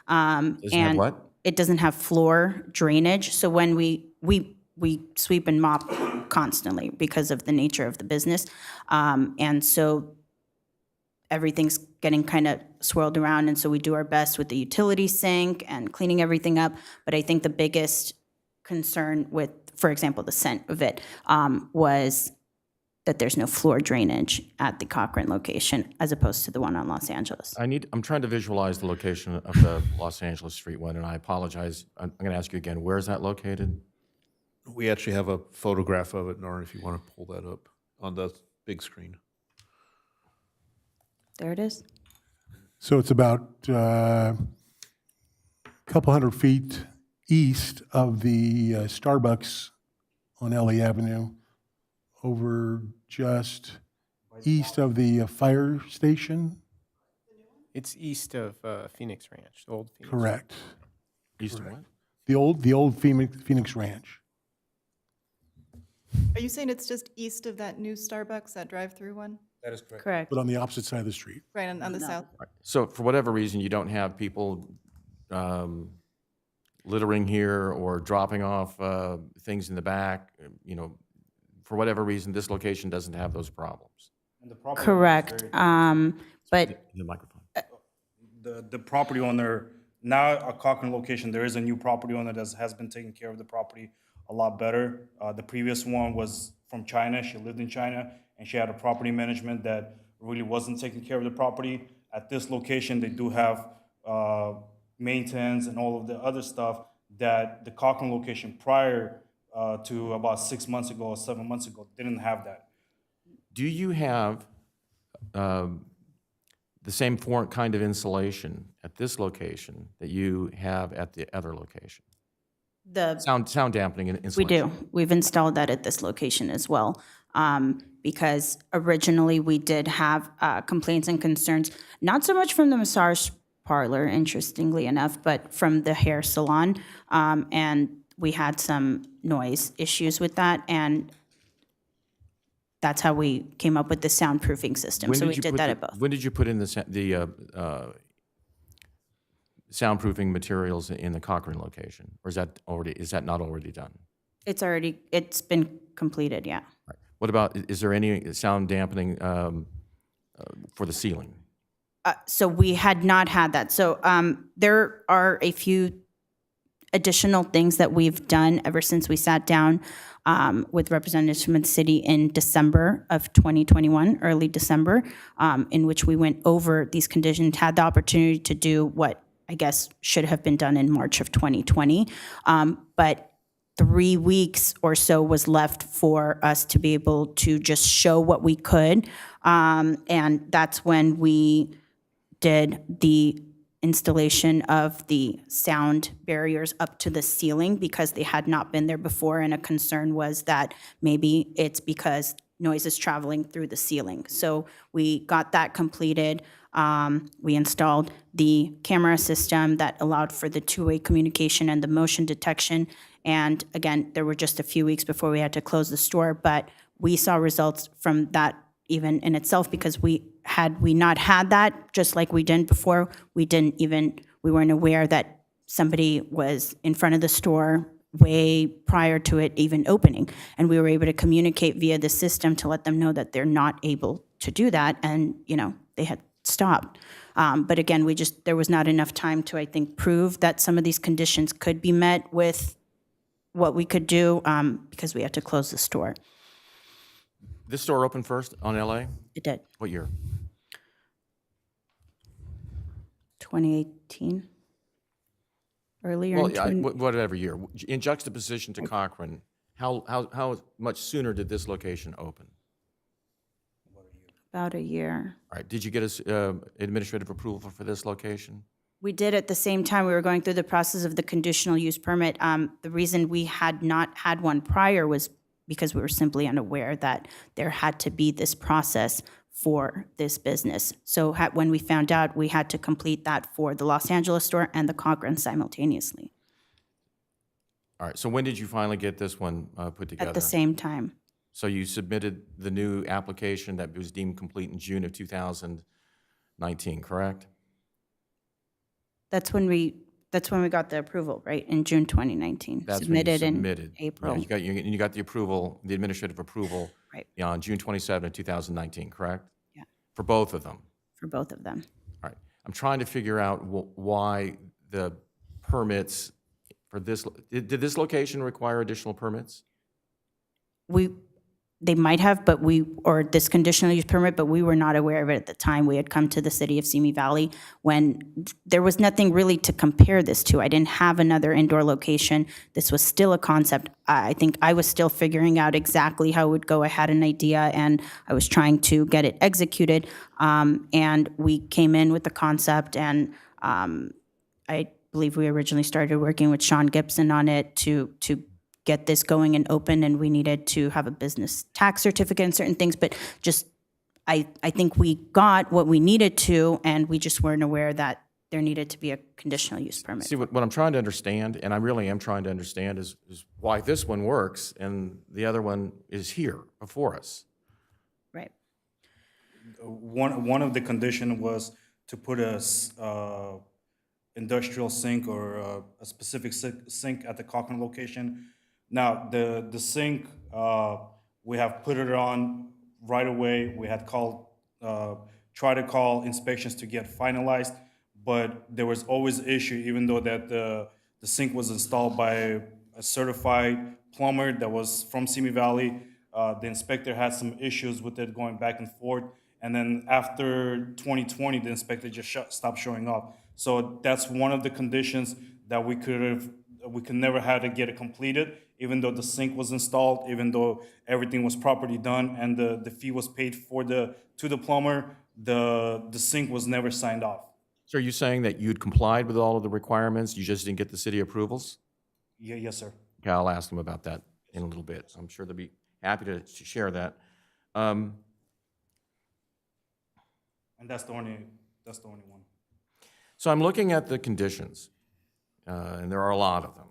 Doesn't have what? It doesn't have floor drainage. So when we sweep and mop constantly because of the nature of the business. And so everything's getting kind of swirled around. And so we do our best with the utility sink and cleaning everything up. But I think the biggest concern with, for example, the scent of it was that there's no floor drainage at the Cochrane location as opposed to the one on Los Angeles. I'm trying to visualize the location of the Los Angeles Street one, and I apologize. I'm going to ask you again. Where is that located? We actually have a photograph of it, Nora, if you want to pull that up on the big screen. There it is. So it's about a couple hundred feet east of the Starbucks on LA Avenue, over just east of the fire station. It's east of Phoenix Ranch, the old Phoenix. Correct. East of what? The old Phoenix Ranch. Are you saying it's just east of that new Starbucks, that drive-through one? That is correct. Correct. But on the opposite side of the street. Right, on the south? So for whatever reason, you don't have people littering here or dropping off things in the back, for whatever reason, this location doesn't have those problems. And the property Correct. But The microphone. the property owner, now a Cochrane location, there is a new property owner that has been taking care of the property a lot better. The previous one was from China. She lived in China, and she had a property management that really wasn't taking care of the property. At this location, they do have maintenance and all of the other stuff that the Cochrane location prior to about 6 months ago or 7 months ago didn't have that. Do you have the same kind of insulation at this location that you have at the other location? the Sound dampening and We insulation. do. We've installed that at this location as well. Because originally we did have complaints and concerns, not so much from the massage parlor, interestingly enough, but from the hair salon. And we had some noise issues with that. And that's how we came up with the soundproofing system. So we did that at both. When did you put in the soundproofing materials in the Cochrane location? Or is that not already done? It's been completed, yeah. Right. What about, is there any sound dampening for the ceiling? So we had not had that. So there are a few additional things that we've done ever since we sat down with representatives from the city in December of 2021, early December, in which we went over these conditions, had the opportunity to do what I guess should have been done in March of 2020. But 3 weeks or so was left for us to be able to just show what we could. And that's when we did the installation of the sound barriers up to the ceiling because they had not been there before, and a concern was that maybe it's because noise is traveling through the ceiling. So we got that completed. We installed the camera system that allowed for the two-way communication and the motion detection. And again, there were just a few weeks before we had to close the store, but we saw results from that even in itself, because we not had that, just like we didn't before, we weren't aware that somebody was in front of the store way prior to it even opening. And we were able to communicate via the system to let them know that they're not able to do that, and, they had stopped. But again, there was not enough time to, I think, prove that some of these conditions could be met with what we could do, because we had to close the store. This store opened first on LA? It did. What year? 2018, earlier Well, in 20... whatever year. In juxtaposition to Cochrane, how much sooner did this location open? About a year. All right, did you get administrative approval for this location? We did at the same time we were going through the process of the conditional use permit. The reason we had not had one prior was because we were simply unaware that there had to be this process for this business. So when we found out, we had to complete that for the Los Angeles store and the Cochrane simultaneously All right, so when did you finally get this one put together? at the same time. So you submitted the new application that was deemed complete in June of 2019, correct? That's when we got the approval, right? In June 2019. That's when you Submitted in submitted. April. Yeah, you got the approval, the administrative approval Right. on June 27 of 2019, correct? Yeah. For both of them? For both of them. All right. I'm trying to figure out why the permits for this, did this location require additional permits? They might have, or this conditional use permit, but we were not aware of it at the time. We had come to the city of Simi Valley when there was nothing really to compare this to. I didn't have another indoor location. This was still a concept. I think I was still figuring out exactly how it would go. I had an idea, and I was trying to get it executed. And we came in with the concept, and I believe we originally started working with Sean Gibson on it to get this going and open, and we needed to have a business tax certificate and certain things, but just, I think we got what we needed to, and we just weren't aware that there needed to be a conditional use permit. See, what I'm trying to understand, and I really am trying to understand, is why this one works and the other one is here before us. Right. One of the condition was to put a industrial sink or a specific sink at the Cochrane location. Now, the sink, we have put it on right away. We had tried to call inspections to get finalized, but there was always issue, even though that the sink was installed by a certified plumber that was from Simi Valley. The inspector had some issues with it going back and forth. And then after 2020, the inspector just stopped showing up. So that's one of the conditions that we could never have to get it completed, even though the sink was installed, even though everything was properly done and the fee was paid to the plumber, the sink was never signed off. So are you saying that you'd complied with all of the requirements, you just didn't get the city approvals? Yeah, yes, sir. Okay, I'll ask them about that in a little bit. I'm sure they'll be happy to share that. And that's the only one. So I'm looking at the conditions, and there are a lot of them.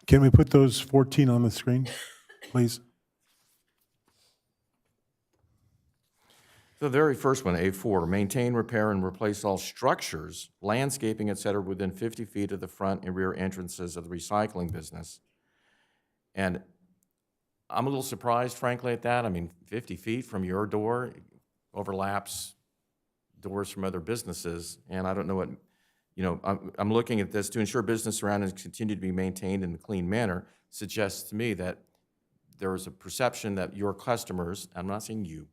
Can we put those 14 on the screen, please? The very first one, A4, maintain, repair, and replace all structures, landscaping, et cetera, within 50 feet of the front and rear entrances of the recycling business. And I'm a little surprised, frankly, at that. I mean, 50 feet from your door overlaps doors from other businesses, and I don't know what, I'm looking at this, to ensure business surroundings continue to be maintained in a clean manner, suggests to me that there is a perception that your customers, I'm not saying you,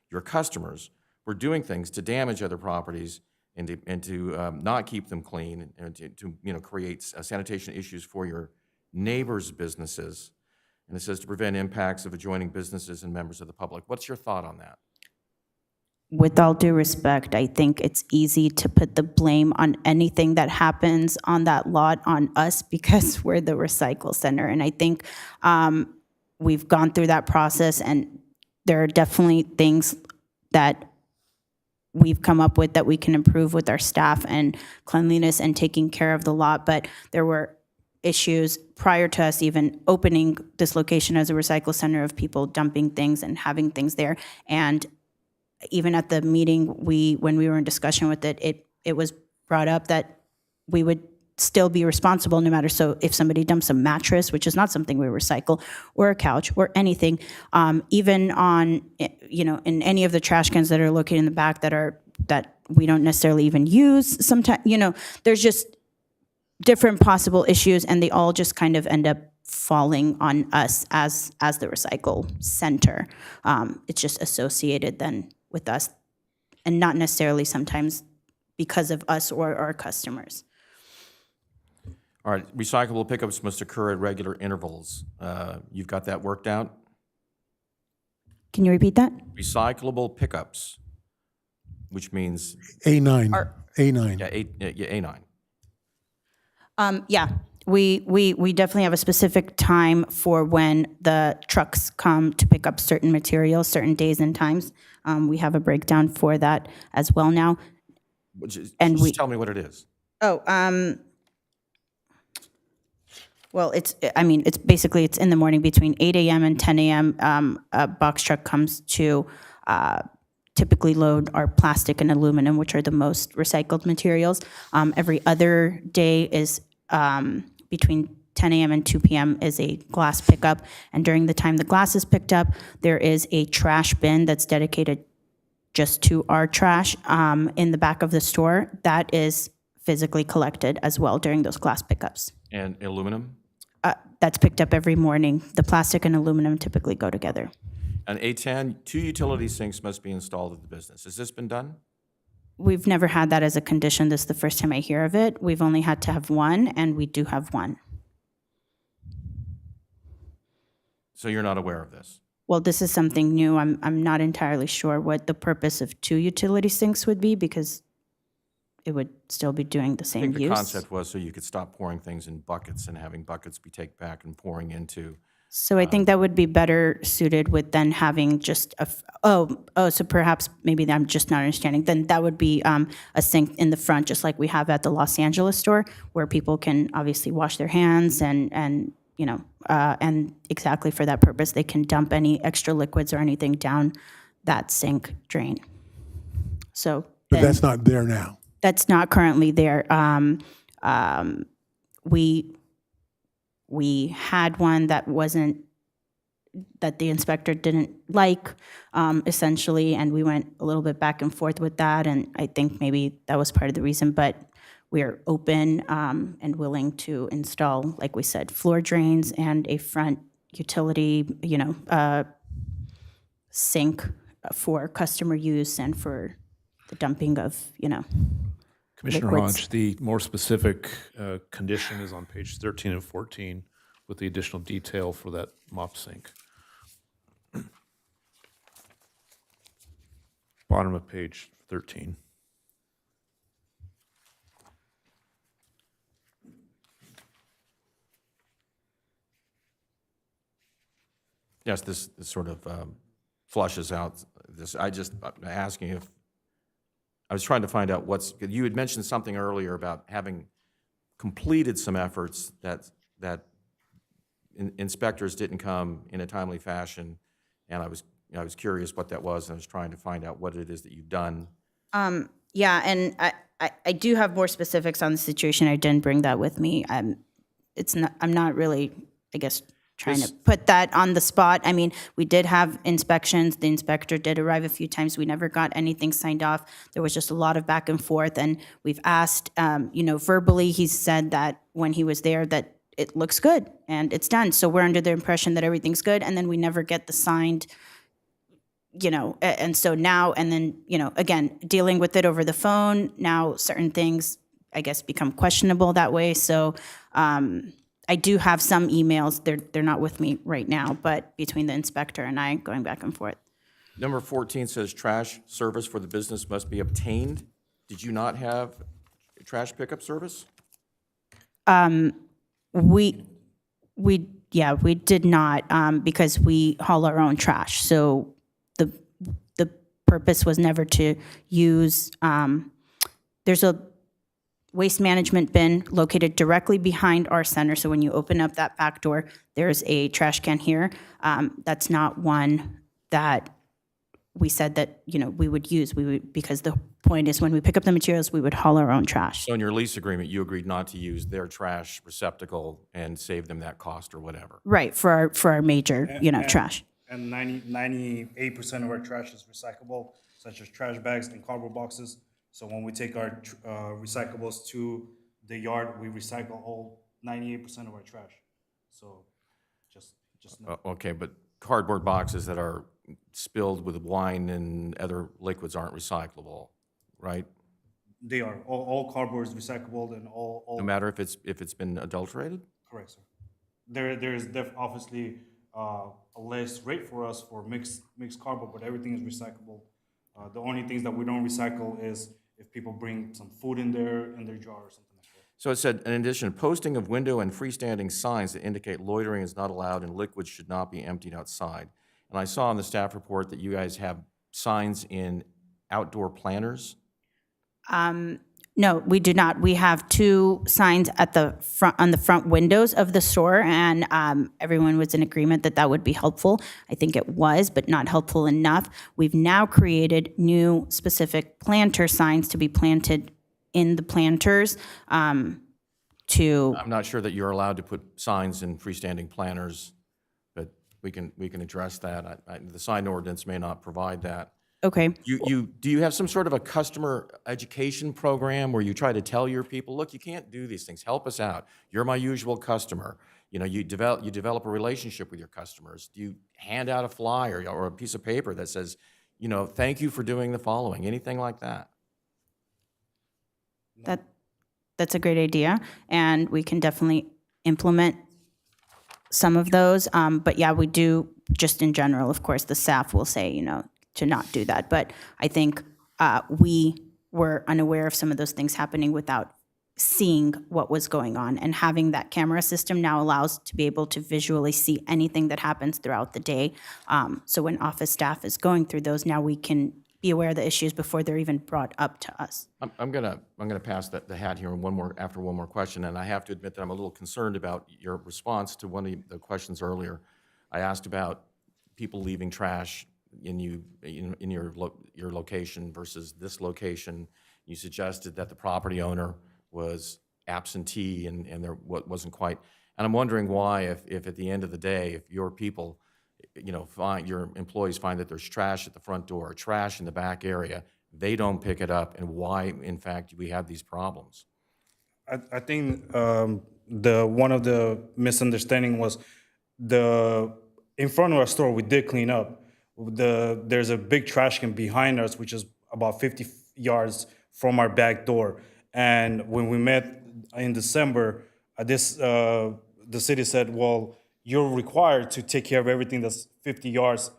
your customers were doing things to damage other properties and to not keep them clean, and to create sanitation issues for your neighbors' businesses. And it says to prevent impacts of adjoining businesses and members of the public. What's your thought on that? With all due respect, I think it's easy to put the blame on anything that happens on that lot on us because we're the recycle center. And I think we've gone through that process, and there are definitely things that we've come up with that we can improve with our staff and cleanliness and taking care of the lot. But there were issues prior to us even opening this location as a recycle center of people dumping things and having things there. And even at the meeting, when we were in discussion with it was brought up that we would still be responsible no matter. So if somebody dumps a mattress, which is not something we recycle, or a couch or anything, even on, in any of the trash cans that are located in the back that we don't necessarily even use sometimes, there's just different possible issues, and they all just kind of end up falling on us as the recycle center. It's just associated then with us, and not necessarily sometimes because of us or our customers. All right, recyclable pickups must occur at regular intervals. You've got that worked out? Can you repeat that? Recyclable pickups, which means, A9, A9. A9. Yeah, we definitely have a specific time for when the trucks come to pick up certain materials, certain days and times. We have a breakdown for that as well now. Just And tell me what it is. Well, it's basically in the morning between 8 a.m. and 10 a.m. A box truck comes to typically load our plastic and aluminum, which are the most recycled materials. Every other day is between 10 a.m. and 2 p.m. is a glass pickup. And during the time the glass is picked up, there is a trash bin that's dedicated just to our trash in the back of the store that is physically collected as well during those glass pickups. And aluminum? That's picked up every morning. The plastic and aluminum typically go together. And A10, 2 utility sinks must be installed at the business. Has this been done? We've never had that as a condition. This is the first time I hear of it. We've only had to have one, and we do have one. So you're not aware of this? Well, this is something new. I'm not entirely sure what the purpose of 2 utility sinks would be, because it would still be doing the I same think the use. concept was so you could stop pouring things in buckets and having buckets be taken back and pouring into. So I think that would be better suited with then having just so perhaps maybe I'm just not understanding. Then that would be a sink in the front, just like we have at the Los Angeles store, where people can obviously wash their hands and exactly for that purpose, they can dump any extra liquids or anything down that sink drain. So But then- that's not there now. That's not currently there. We had one that the inspector didn't like, essentially, and we went a little bit back and forth with that, and I think maybe that was part of the reason, but we're open and willing to install, like we said, floor drains and a front utility, sink for customer use and for the dumping of, Commissioner liquids. Hodge, the more specific condition is on page 13 and 14 with the additional detail for that mop sink. Bottom of page 13. Yes, this sort of flushes out this. I'm asking if, I was trying to find out you had mentioned something earlier about having completed some efforts that inspectors didn't come in a timely fashion, and I was curious what that was, and I was trying to find out what it is that you've done. Yeah, and I do have more specifics on the situation. I didn't bring that with me. I'm not really, I guess, trying to put that on the spot. I mean, we did have inspections. The inspector did arrive a few times. We never got anything signed off. There was just a lot of back and forth, and we've asked, verbally, he said that when he was there that it looks good and it's done. So we're under the impression that everything's good, and then we never get the signed and so now, and then, again, dealing with it over the phone, now certain things, I guess, become questionable that way. So I do have some emails. They're not with me right now, but between the inspector and I going back and forth. Number 14 says trash service for the business must be obtained. Did you not have trash pickup service? We did not, because we haul our own trash. So the purpose was never to use, there's a waste management bin located directly behind our center. So when you open up that back door, there's a trash can here. That's not one that we said that, we would use. Because the point is when we pick up the materials, we would haul our own trash. So in your lease agreement, you agreed not to use their trash receptacle and save them that cost or whatever. Right, for our major, trash. And 98% of our trash is recyclable, such as trash bags and cardboard boxes. So when we take our recyclables to the yard, we recycle all 98% of our trash. So just know. Okay, but cardboard boxes that are spilled with wine and other liquids aren't recyclable, right? They are. All cardboard is recyclable and all. No matter if it's been adulterated? Correct, sir. There is obviously a less rate for us for mixed cardboard, but everything is recyclable. The only things that we don't recycle is if people bring some food in their jar or something like that. So it said, in addition, posting of window and freestanding signs that indicate loitering is not allowed and liquids should not be emptied outside. And I saw in the staff report that you guys have signs in outdoor planters. No, we do not. We have 2 signs at the front, on the front windows of the store, and everyone was in agreement that that would be helpful. I think it was, but not helpful enough. We've now created new specific planter signs to be planted in the planters to. I'm not sure that you're allowed to put signs in freestanding planters, but we can address that. The sign ordinance may not provide that. Okay. Do you have some sort of a customer education program where you try to tell your people, look, you can't do these things. Help us out. You're my usual customer. You develop a relationship with your customers. Do you hand out a flyer or a piece of paper that says, thank you for doing the following? Anything like that? That's a great idea, and we can definitely implement some of those. But yeah, we do, just in general, of course, the staff will say, to not do that. But I think we were unaware of some of those things happening without seeing what was going on. And having that camera system now allows to be able to visually see anything that happens throughout the day. So when office staff is going through those, now we can be aware of the issues before they're even brought up to us. I'm gonna pass the hat here and one more question, and I have to admit that I'm a little concerned about your response to one of the questions earlier. I asked about people leaving trash in your location versus this location. You suggested that the property owner was absentee and there wasn't quite. And I'm wondering why, if at the end of the day, if your people, your employees find that there's trash at the front door, or trash in the back area, they don't pick it up, and why, in fact, we have these problems. I think one of the misunderstanding was in front of our store we did clean up. There's a big trash can behind us, which is about 50 yards from our back door. And when we met in December, the city said, well, you're required to take care of everything that's 50 yards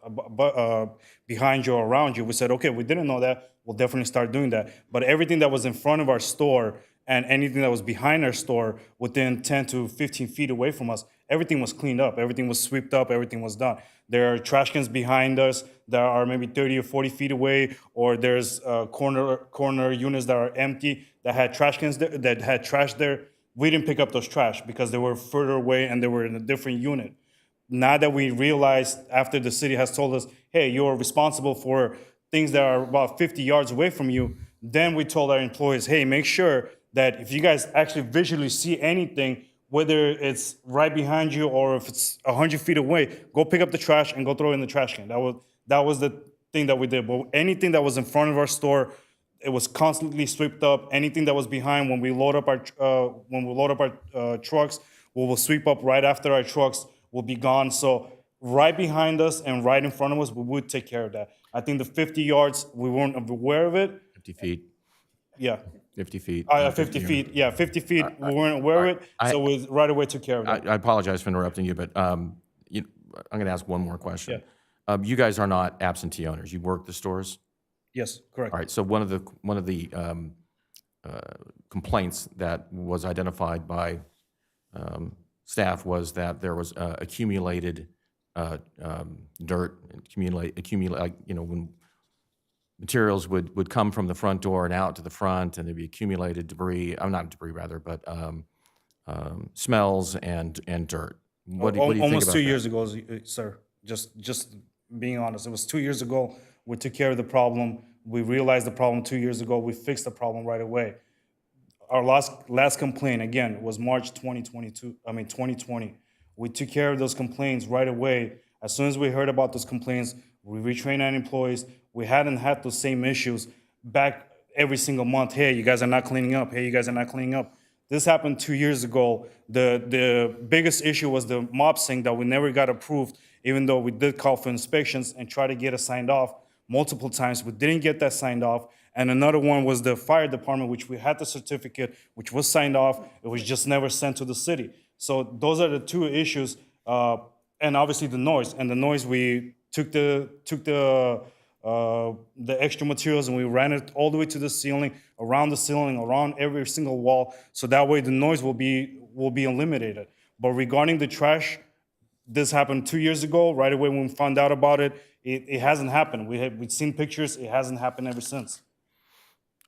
behind you or around you. We said, okay, we didn't know that. We'll definitely start doing that. But everything that was in front of our store and anything that was behind our store within 10 to 15 feet away from us, everything was cleaned up. Everything was swept up. Everything was done. There are trash cans behind us that are maybe 30 or 40 feet away, or there's corner units that are empty that had trash cans that had trash there. We didn't pick up those trash because they were further away and they were in a different unit. Now that we realized, after the city has told us, hey, you're responsible for things that are about 50 yards away from you, then we told our employees, hey, make sure that if you guys actually visually see anything, whether it's right behind you or if it's 100 feet away, go pick up the trash and go throw it in the trash can. That was the thing that we did. But anything that was in front of our store, it was constantly swept up. Anything that was behind, when we load up our trucks, we will sweep up right after our trucks will be gone. So right behind us and right in front of us, we would take care of that. I think the 50 yards, we weren't aware of it. 50 feet, Yeah, 50 feet. 50 feet, yeah, 50 feet, we weren't aware of it, so we right away took care of it. I apologize for interrupting you, but I'm going to ask one more question. You guys are not absentee owners. You work the stores? Yes, correct. All right, so one of the complaints that was identified by staff was that there was accumulated dirt, accumulate, when materials would come from the front door and out to the front, and there'd be accumulated debris, not debris rather, but smells and dirt. What do you think about Almost 2 that? years ago, sir, just being honest, it was 2 years ago, we took care of the problem, we realized the problem 2 years ago, we fixed the problem right away. Our last complaint, again, was March 2020. We took care of those complaints right away. As soon as we heard about those complaints, we retrained our employees. We hadn't had those same issues back every single month. Hey, you guys are not cleaning up. Hey, you guys are not cleaning up. This happened 2 years ago. The biggest issue was the mop sink that we never got approved, even though we did call for inspections and try to get it signed off multiple times. We didn't get that signed off. And another one was the fire department, which we had the certificate, which was signed off. It was just never sent to the city. So those are the two issues. And obviously the noise. And the noise, we took the extra materials and we ran it all the way to the ceiling, around every single wall. So that way the noise will be eliminated. But regarding the trash, this happened 2 years ago. Right away when we found out about it, it hasn't happened. We'd seen pictures. It hasn't happened ever since.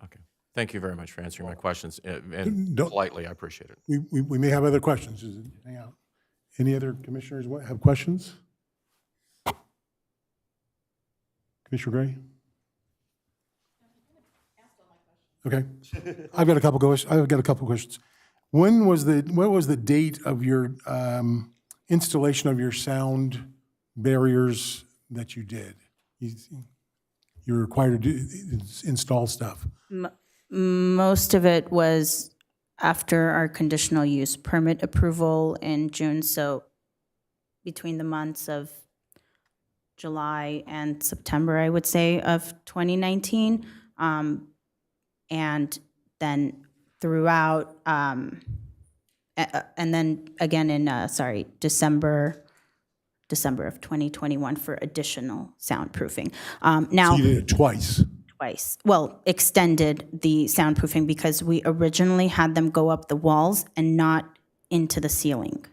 Okay. Thank you very much for answering my questions, and politely, I appreciate it. We may have other questions. Hang on. Any other commissioners have questions? Commissioner Gray? Okay. I've got a couple questions. What was the date of your installation of your sound barriers that you did? You're required to install stuff. Most of it was after our conditional use permit approval in June, so between the months of July and September, I would say, of 2019. And then throughout, and then again in, December of 2021 for additional soundproofing. Now, So you did it twice. well, extended the soundproofing because we originally had them go up the walls and not into the ceiling.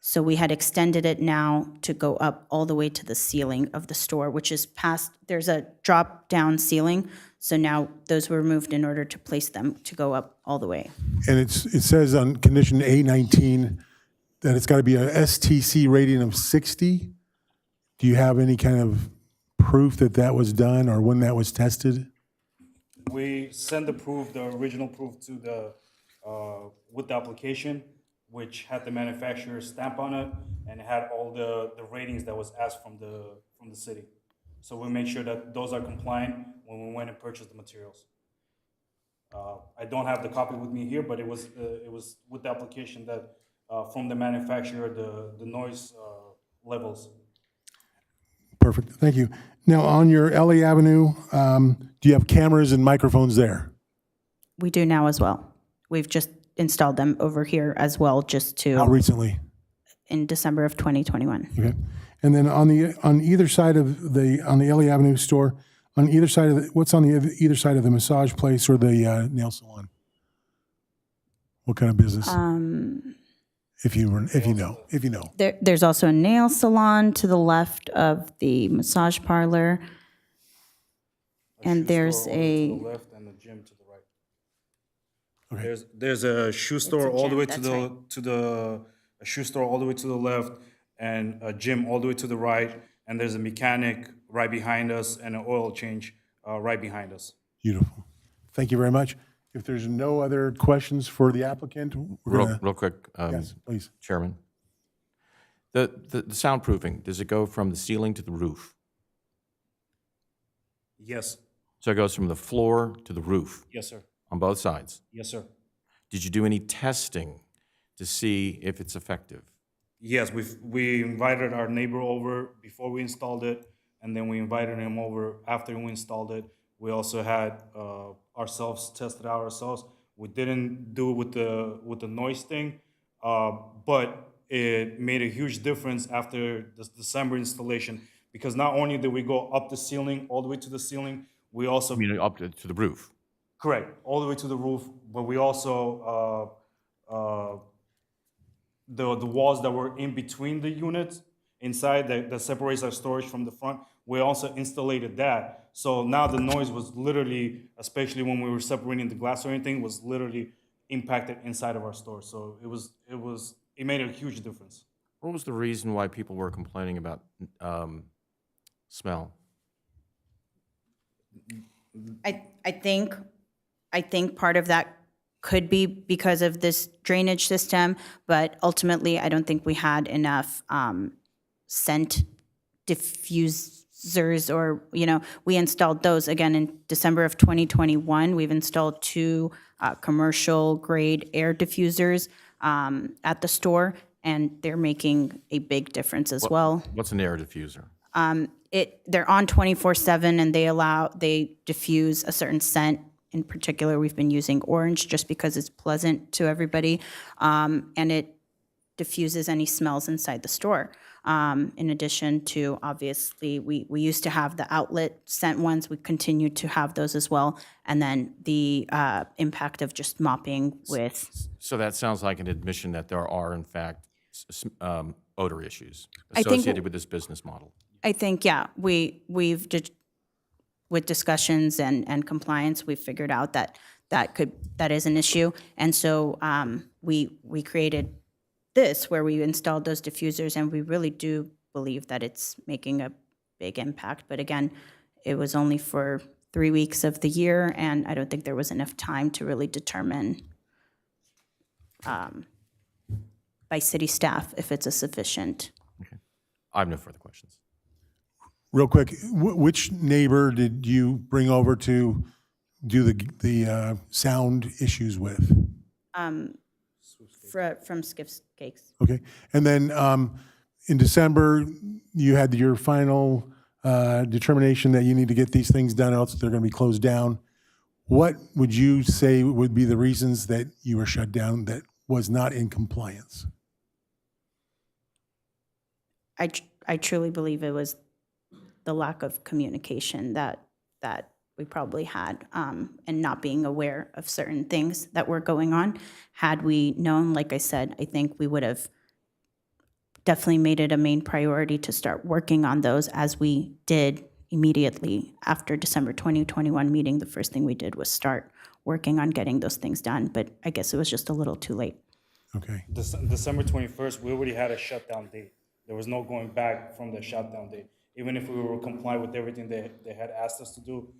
So we had extended it now to go up all the way to the ceiling of the store, which is past, there's a drop-down ceiling. So now those were removed in order to place them to go up all the way. And it says on condition A19 that it's got to be a STC rating of 60. Do you have any kind of proof that that was done or when that was tested? We sent the original proof to with the application, which had the manufacturer's stamp on it, and it had all the ratings that was asked from the city. So we make sure that those are compliant when we went and purchased the materials. I don't have the copy with me here, but it was with the application that from the manufacturer, the noise levels. Perfect, thank you. Now, on your LA Avenue, do you have cameras and microphones there? We do now as well. We've just installed them over here as well, just How to, recently? in December of 2021. Okay. And then on either side of on the LA Avenue store, on either side of what's on either side of the massage place or the nail salon? What kind of business? If you know. There's also a nail salon to the left of the massage parlor. And there's To the left and the gym to the right. Okay. There's a shoe store all the gym, way that's a shoe store all the way to the left, and a gym all the way to the right, and there's a mechanic right behind us and an oil change right behind us. Beautiful. Thank you very much. If there's no other questions for the applicant, we're gonna. Real quick, Yes, please. Chairman. The soundproofing, does it go from the ceiling to the roof? Yes, So it goes from the floor to the roof yes, sir. on both sides? Yes, sir. Did you do any testing to see if it's effective? Yes, we invited our neighbor over before we installed it, and then we invited him over after we installed it. We also had ourselves test it out ourselves. We didn't do it with the noise thing, but it made a huge difference after the December installation, because not only did we go up the ceiling, all the way to the ceiling, we also I mean, up to the roof. correct, all the way to the roof, but we also the walls that were in between the units inside that separates our storage from the front, we also installed that. So now the noise was literally, especially when we were separating the glass or anything, was literally impacted inside of our store. So it made a huge difference. What was the reason why people were complaining about smell? I think part of that could be because of this drainage system, but ultimately, I don't think we had enough scent diffusers, or, we installed those again in December of 2021. We've installed 2 commercial grade air diffusers at the store, and they're making a big difference as well. What's an air diffuser? They're on 24/7, and they diffuse a certain scent. In particular, we've been using orange just because it's pleasant to everybody, and it diffuses any smells inside the store. In addition to, obviously, we used to have the outlet scent ones. We continue to have those as well. And then the impact of just mopping with. So that sounds like an admission that there are, in fact, odor issues I think- associated with this business model. I think, yeah, we've with discussions and compliance, we've figured out that is an issue. And so we created this, where we installed those diffusers, and we really do believe that it's making a big impact. But again, it was only for 3 weeks of the year, and I don't think there was enough time to really determine by city staff if it's a sufficient. I have no further questions. Real quick, which neighbor did you bring over to do the sound issues with? From Skiff's Cakes. Okay, and then in December, you had your final determination that you need to get these things done, else they're going to be closed down. What would you say would be the reasons that you were shut down that was not in compliance? I truly believe it was the lack of communication that we probably had, and not being aware of certain things that were going on. Had we known, like I said, I think we would have definitely made it a main priority to start working on those, as we did immediately after December 2021 meeting. The first thing we did was start working on getting those things done, but I guess it was just a little too late. Okay. December 21st, we already had a shutdown date. There was no going back from the shutdown date. Even if we were compliant with everything they had asked us to do,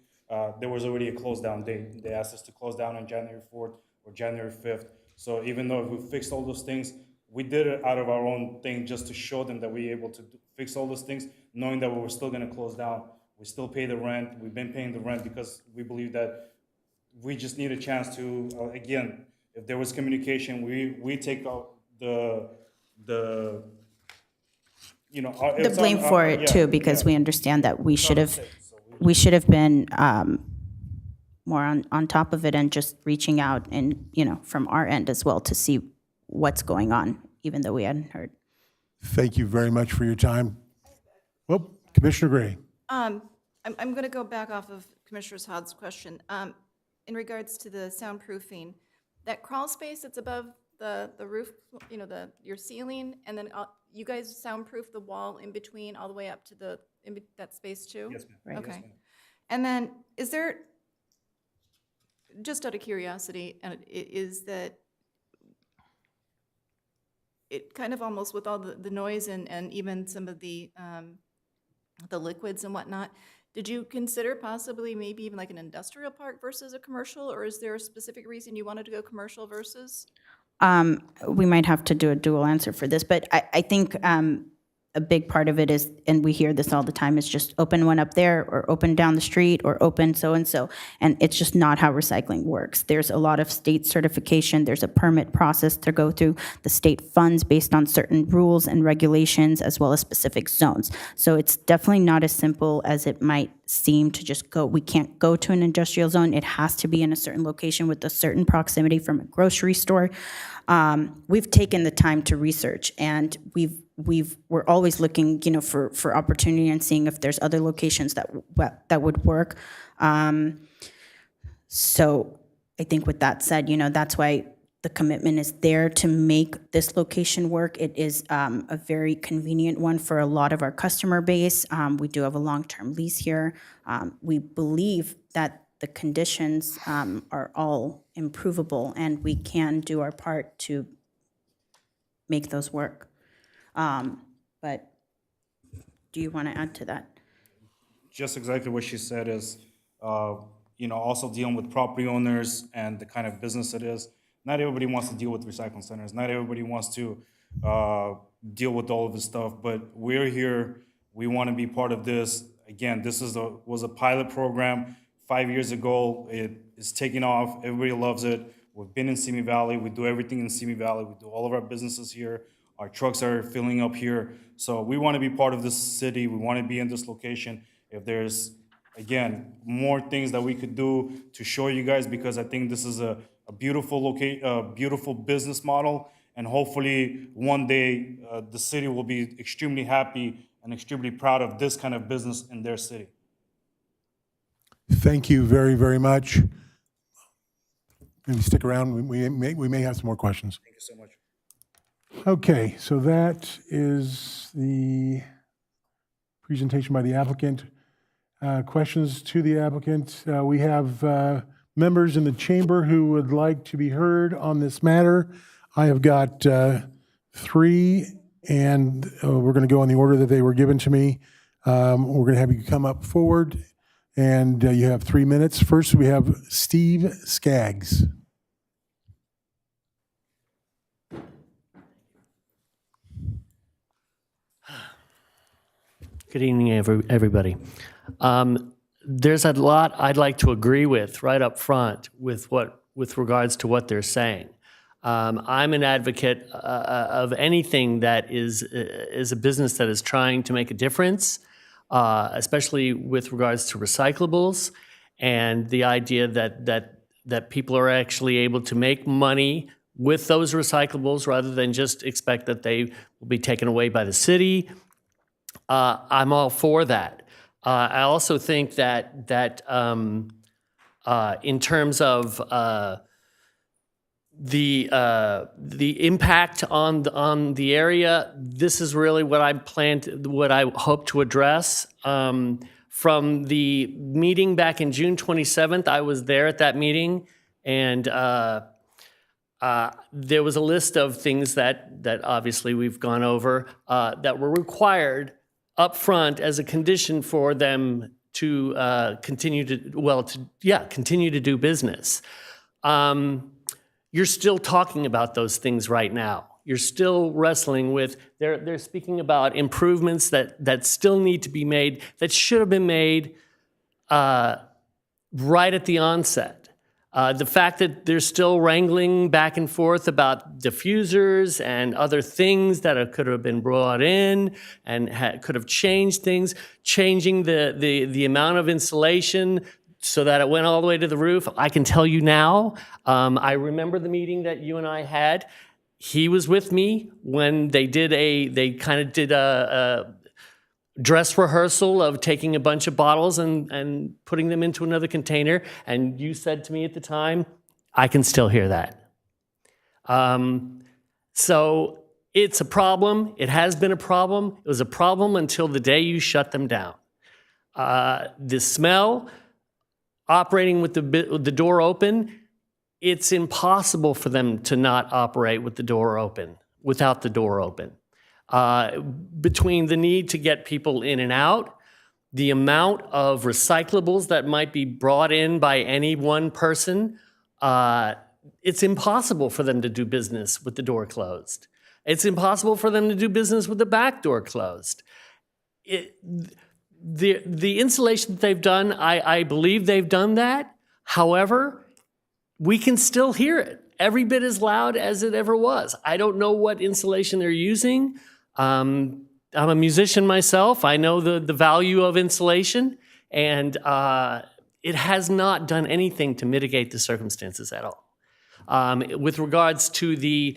there was already a close down date. They asked us to close down on January 4th or January 5th. So even though we fixed all those things, we did it out of our own thing just to show them that we were able to fix all those things, knowing that we were still going to close down. We still pay the rent. We've been paying the rent because we believe that we just need a chance to, again, if there was communication, we take out the blame for it too, because we understand that we should have been more on top of it, and just reaching out and, from our end as well, to see what's going on, even though we hadn't heard. Thank you very much for your time. Well, Commissioner Gray. I'm going to go back off of Commissioner Saad's question. In regards to the soundproofing, that crawl space that's above the roof, your ceiling, and then you guys soundproof the wall in between all the way up to that space too? Yes, ma'am. Right. Okay. Yes, ma'am. And then is there, just out of curiosity, is that it kind of almost with all the noise and even some of the liquids and whatnot, did you consider possibly maybe even like an industrial park versus a commercial, or is there a specific reason you wanted to go commercial versus? We might have to do a dual answer for this, but I think a big part of it is, and we hear this all the time, is just open one up there or open down the street or open so-and-so. And it's just not how recycling works. There's a lot of state certification. There's a permit process to go through. The state funds based on certain rules and regulations as well as specific zones. So it's definitely not as simple as it might seem to just go. We can't go to an industrial zone. It has to be in a certain location with a certain proximity from a grocery store. We've taken the time to research, and we're always looking, for opportunity and seeing if there's other locations that would work. So I think with that said, that's why the commitment is there to make this location work. It is a very convenient one for a lot of our customer base. We do have a long-term lease here. We believe that the conditions are all improvable, and we can do our part to make those work. But do you want to add to that? Just exactly what she said is, also dealing with property owners and the kind of business it is. Not everybody wants to deal with recycling centers. Not everybody wants to deal with all of this stuff, but we're here. We want to be part of this. Again, this was a pilot program 5 years ago. It is taking off. Everybody loves it. We've been in Simi Valley. We do everything in Simi Valley. We do all of our businesses here. Our trucks are filling up here. So we want to be part of this city. We want to be in this location. If there's, again, more things that we could do to show you guys, because I think this is a beautiful business model. And hopefully one day the city will be extremely happy and extremely proud of this kind of business in their city. Thank you very, very much. Maybe stick around. We may have some more questions. Thank you so much. Okay, so that is the presentation by the applicant. Questions to the applicant? We have members in the chamber who would like to be heard on this matter. I have got 3, and we're going to go in the order that they were given to me. We're going to have you come up forward, and you have 3 minutes. First, we have Steve Skaggs. Good evening, everybody. There's a lot I'd like to agree with right up front with regards to what they're saying. I'm an advocate of anything that is a business that is trying to make a difference, especially with regards to recyclables, and the idea that people are actually able to make money with those recyclables rather than just expect that they will be taken away by the city. I'm all for that. I also think that in terms of the impact on the area, this is really what I hope to address. From the meeting back in June 27th, I was there at that meeting, and there was a list of things that obviously we've gone over that were required up front as a condition for them to continue to do business. You're still talking about those things right now. You're still wrestling with, they're speaking about improvements that still need to be made, that should have been made right at the onset. The fact that they're still wrangling back and forth about diffusers and other things that could have been brought in and could have changed things, changing the amount of insulation so that it went all the way to the roof. I can tell you now, I remember the meeting that you and I had. He was with me when they kind of did a dress rehearsal of taking a bunch of bottles and putting them into another container. And you said to me at the time, I can still hear that. So it's a problem. It has been a problem. It was a problem until the day you shut them down. The smell, operating with the door open, it's impossible for them to not operate with the door open, without the door open. Between the need to get people in and out, the amount of recyclables that might be brought in by any one person, it's impossible for them to do business with the door closed. It's impossible for them to do business with the back door closed. The installation that they've done, I believe they've done that. However, we can still hear it every bit as loud as it ever was. I don't know what insulation they're using. I'm a musician myself. I know the value of insulation, and it has not done anything to mitigate the circumstances at all. With regards to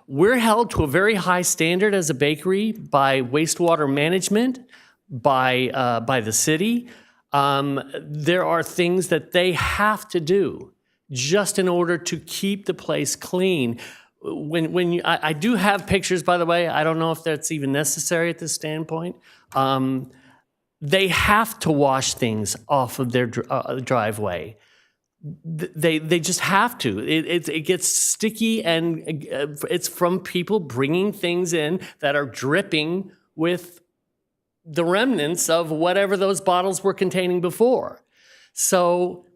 we're held to a very high standard as a bakery by wastewater management, by the city. There are things that they have to do just in order to keep the place clean. I do have pictures, by the way. I don't know if that's even necessary at this standpoint. They have to wash things off of their driveway. They just have to. It gets sticky, and it's from people bringing things in that are dripping with the remnants of whatever those bottles were containing before. So,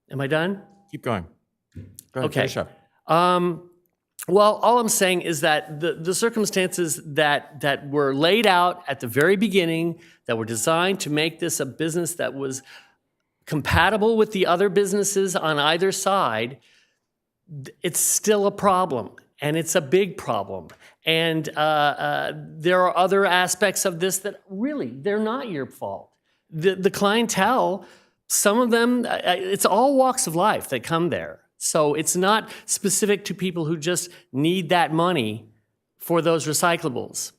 am I done? Keep going. Go ahead, Okay. finish up. Well, all I'm saying is that the circumstances that were laid out at the very beginning, that were designed to make this a business that was compatible with the other businesses on either side, it's still a problem, and it's a big problem. And there are other aspects of this that really, they're not your fault. The clientele, some of them, it's all walks of life that come there. So it's not specific to people who just need that money for those recyclables.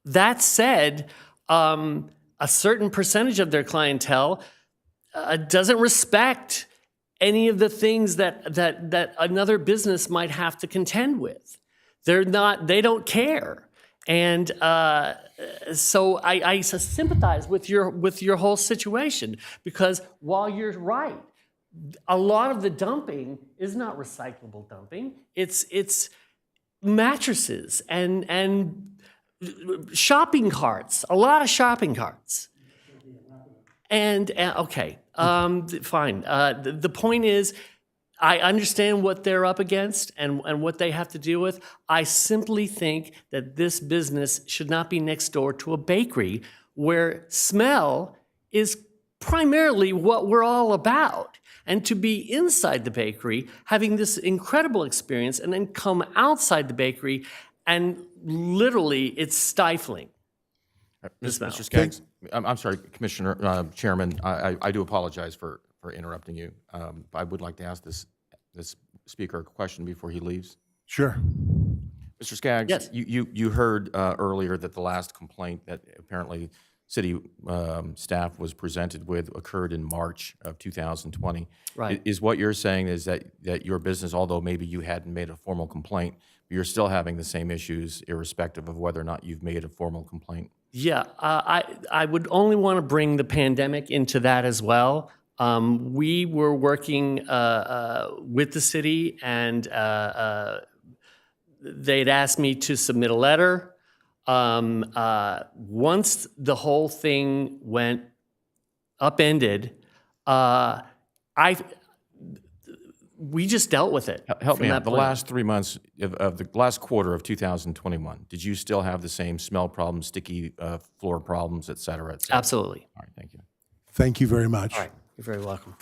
That said, a certain percentage of their clientele doesn't respect any of the things that another business might have to contend with. They don't care. And so I sympathize with your whole situation, because while you're right, a lot of the dumping is not recyclable dumping. It's mattresses and shopping carts, a lot of shopping carts. And, okay, fine. The point is, I understand what they're up against and what they have to deal with. I simply think that this business should not be next door to a bakery where smell is primarily what we're all about. And to be inside the bakery, having this incredible experience, and then come outside the bakery, and literally it's stifling. Mr. Skaggs, I'm sorry, Commissioner, Chairman, I do apologize for interrupting you. I would like to ask this speaker a question before he leaves. Sure. Mr. Skaggs, Yes. you heard earlier that the last complaint that apparently city staff was presented with occurred in March of 2020. Right. Is what you're saying is that your business, although maybe you hadn't made a formal complaint, you're still having the same issues irrespective of whether or not you've made a formal complaint? Yeah, I would only want to bring the pandemic into that as well. We were working with the city, and they'd asked me to submit a letter. Once the whole thing went upended, we just dealt with it. Help from me that out. The point. last 3 months of the last quarter of 2021, did you still have the same smell problems, sticky floor problems, et cetera, et cetera? Absolutely. All right, thank you. Thank you very much. All right, you're very welcome.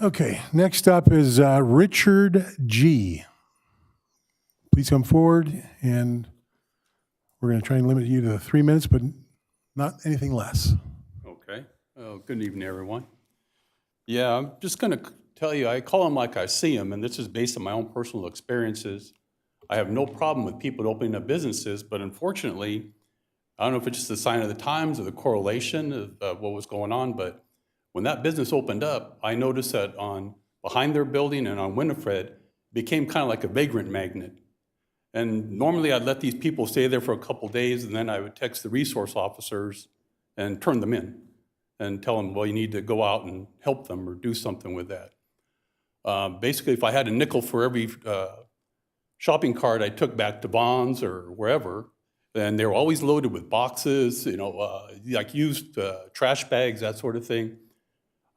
Okay, next up is Richard G. Please come forward, and we're going to try and limit you to 3 minutes, but not anything less. Okay. Good evening, everyone. Yeah, I'm just going to tell you, I call them like I see them, and this is based on my own personal experiences. I have no problem with people opening up businesses, but unfortunately, I don't know if it's just a sign of the times or the correlation of what was going on, but when that business opened up, I noticed that behind their building and on Winifred became kind of like a vagrant magnet. And normally I'd let these people stay there for a couple days, and then I would text the resource officers and turn them in and tell them, well, you need to go out and help them or do something with that. Basically, if I had a nickel for every shopping cart I took back to Vons or wherever, then they were always loaded with boxes, like used trash bags, that sort of thing.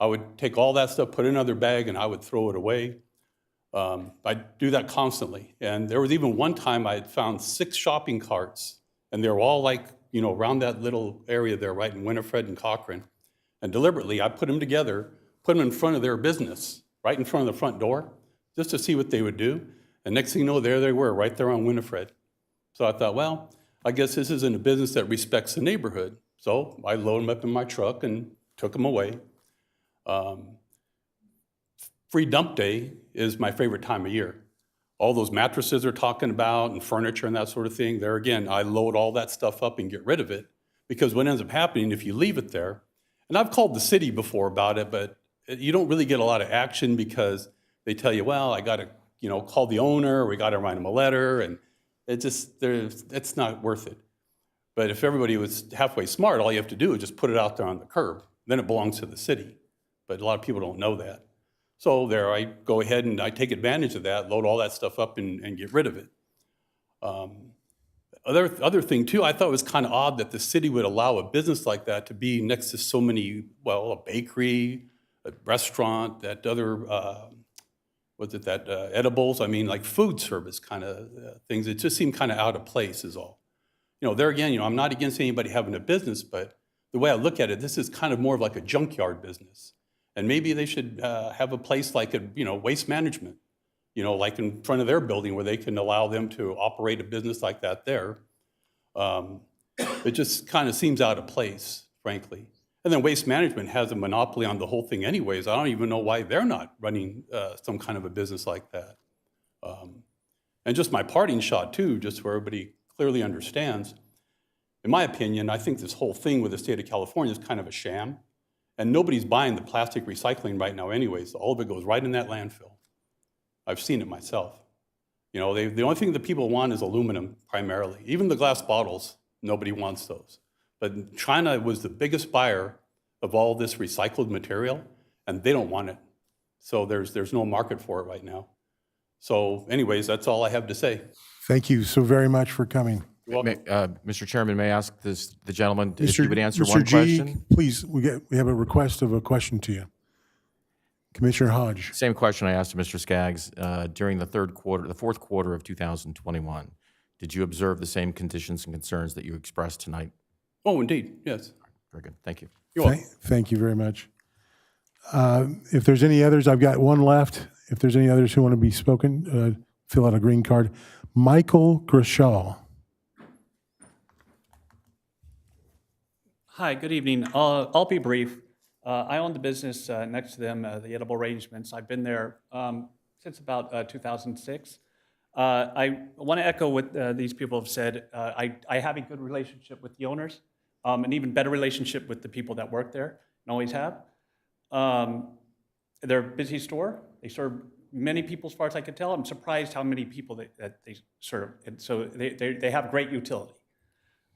I would take all that stuff, put it in another bag, and I would throw it away. I do that constantly. And there was even one time I had found 6 shopping carts, and they were all like, around that little area there, right in Winifred and Cochrane. And deliberately, I put them together, put them in front of their business, right in front of the front door, just to see what they would do. And next thing you know, there they were, right there on Winifred. So I thought, well, I guess this isn't a business that respects the neighborhood. So I loaded them up in my truck and took them away. Free dump day is my favorite time of year. All those mattresses they're talking about and furniture and that sort of thing, there again, I load all that stuff up and get rid of it, because what ends up happening if you leave it there, and I've called the city before about it, but you don't really get a lot of action because they tell you, well, I got to, call the owner, we got to write him a letter, and it's not worth it. But if everybody was halfway smart, all you have to do is just put it out there on the curb. Then it belongs to the city. But a lot of people don't know that. So there, I go ahead and I take advantage of that, load all that stuff up and get rid of it. Other thing too, I thought it was kind of odd that the city would allow a business like that to be next to so many, well, a bakery, a restaurant, that other, edibles? I mean, like food service kind of things. It just seemed kind of out of place is all. There again, I'm not against anybody having a business, but the way I look at it, this is kind of more of like a junkyard business. And maybe they should have a place like waste management, like in front of their building where they can allow them to operate a business like that there. It just kind of seems out of place, frankly. And then waste management has a monopoly on the whole thing anyways. I don't even know why they're not running some kind of a business like that. And just my parting shot too, just so everybody clearly understands, in my opinion, I think this whole thing with the state of California is kind of a sham. And nobody's buying the plastic recycling right now anyways. All of it goes right in that landfill. I've seen it myself. The only thing that people want is aluminum primarily. Even the glass bottles, nobody wants those. But China was the biggest buyer of all this recycled material, and they don't want it. So there's no market for it right now. So anyways, that's all I have to say. Thank you so very much for coming. Mr. Chairman, may I ask the gentleman if Mr. he would answer Mr. one G, question? please, we have a request of a question to you. Commissioner Hodge. Same question I asked to Mr. Skaggs. During the fourth quarter of 2021, did you observe the same conditions and concerns that you expressed tonight? Oh, indeed, yes. Very good. Thank you. You're welcome. Thank you very much. If there's any others, I've got one left. If there's any others who want to be spoken, fill out a green card. Michael Grishal. Hi, good evening. I'll be brief. I own the business next to them, the Edible Arrangements. I've been there since about 2006. I want to echo what these people have said. I have a good relationship with the owners, an even better relationship with the people that work there, and always have. They're a busy store. They serve many people as far as I can tell. I'm surprised how many people that they serve. And so they have great utility.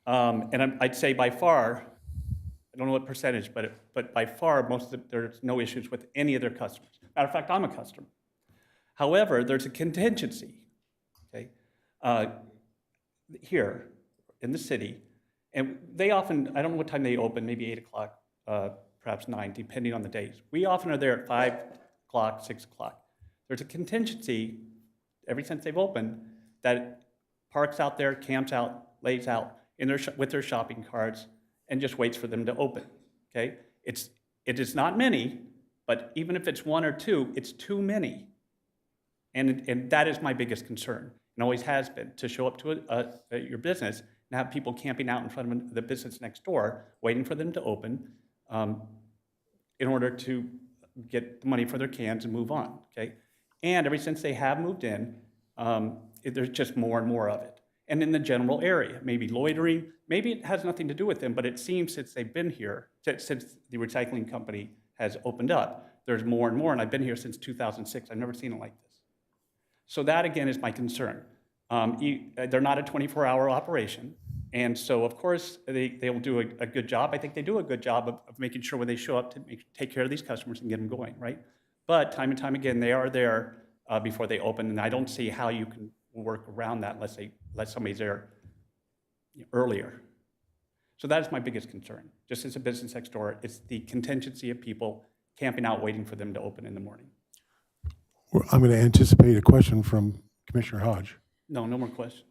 And I'd say by far, I don't know what percentage, but by far, there's no issues with any of their customers. Matter of fact, I'm a customer. However, there's a contingency, okay, here in the city, and they often, I don't know what time they open, maybe 8 o'clock, perhaps 9, depending on the days. We often are there at 5 o'clock, 6 o'clock. There's a contingency, ever since they've opened, that parks out there, camps out, lays out with their shopping carts, and just waits for them to open, okay? It is not many, but even if it's 1 or 2, it's too many. And that is my biggest concern, and always has been, to show up to your business and have people camping out in front of the business next door, waiting for them to open in order to get the money for their cans and move on, okay? And ever since they have moved in, there's just more and more of it. And in the general area, maybe loitering, maybe it has nothing to do with them, but it seems since they've been here, since the recycling company has opened up, there's more and more, and I've been here since 2006. I've never seen it like this. So that, again, is my concern. They're not a 24-hour operation, and so, of course, they will do a good job. I think they do a good job of making sure when they show up to take care of these customers and get them going, right? But time and time again, they are there before they open, and I don't see how you can work around that unless somebody's there earlier. So that is my biggest concern. Just as a business next door, it's the contingency of people camping out waiting for them to open in the morning. I'm going to anticipate a question from Commissioner Hodge. No, no more questions.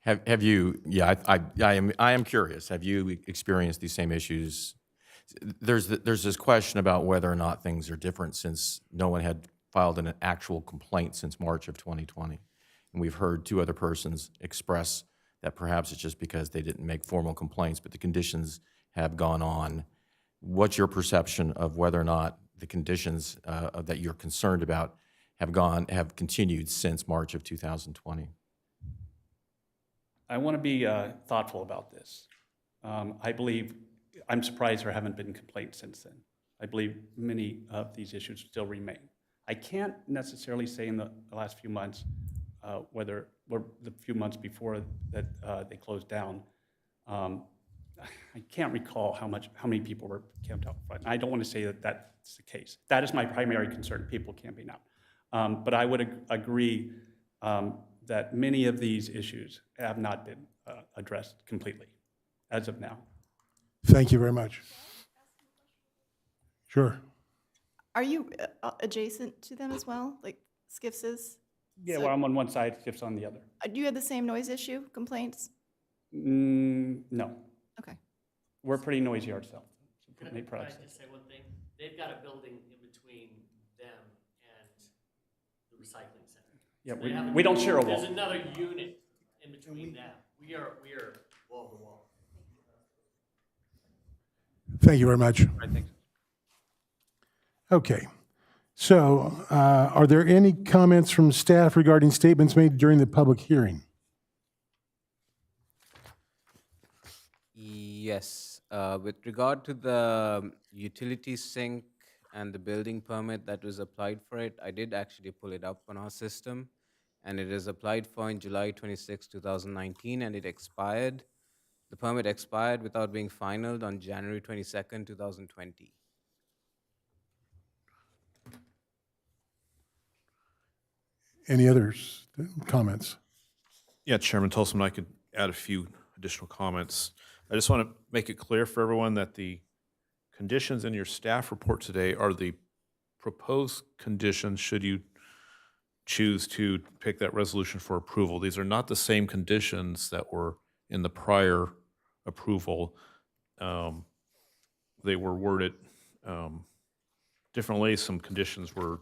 Have you, yeah, I am curious. Have you experienced these same issues? There's this question about whether or not things are different since no one had filed an actual complaint since March of 2020. And we've heard two other persons express that perhaps it's just because they didn't make formal complaints, but the conditions have gone on. What's your perception of whether or not the conditions that you're concerned about have continued since March of 2020? I want to be thoughtful about this. I believe, I'm surprised there haven't been complaints since then. I believe many of these issues still remain. I can't necessarily say in the last few months whether, or the few months before that they closed down, I can't recall how many people were camped out front. I don't want to say that that's the case. That is my primary concern, people camping out. But I would agree that many of these issues have not been addressed completely as of now. Thank you very much. Sure. Are you adjacent to them as well, like Skiff's is? Yeah, So- well, I'm on one side, Skiff's on the other. Do you have the same noise issue, complaints? No, Okay. we're pretty noisy ourselves. So Can make I products. just say one thing? They've got a building in between them and the recycling center. Yeah, They have we don't share a There's wall. another unit in between them. We are wall to wall. Thank you very much. I think. Okay. So, are there any comments from staff regarding statements made during the public hearing? Yes, with regard to the utility sink and the building permit that was applied for it, I did actually pull it up on our system, and it is applied for in July 26, 2019, and it expired. The permit expired without being finalized on January 22nd, 2020. Any others, comments? Yeah, Chairman Tolson, I could add a few additional comments. I just want to make it clear for everyone that the conditions in your staff report today are the proposed conditions should you choose to pick that resolution for approval. These are not the same conditions that were in the prior approval. They were worded differently. Some conditions were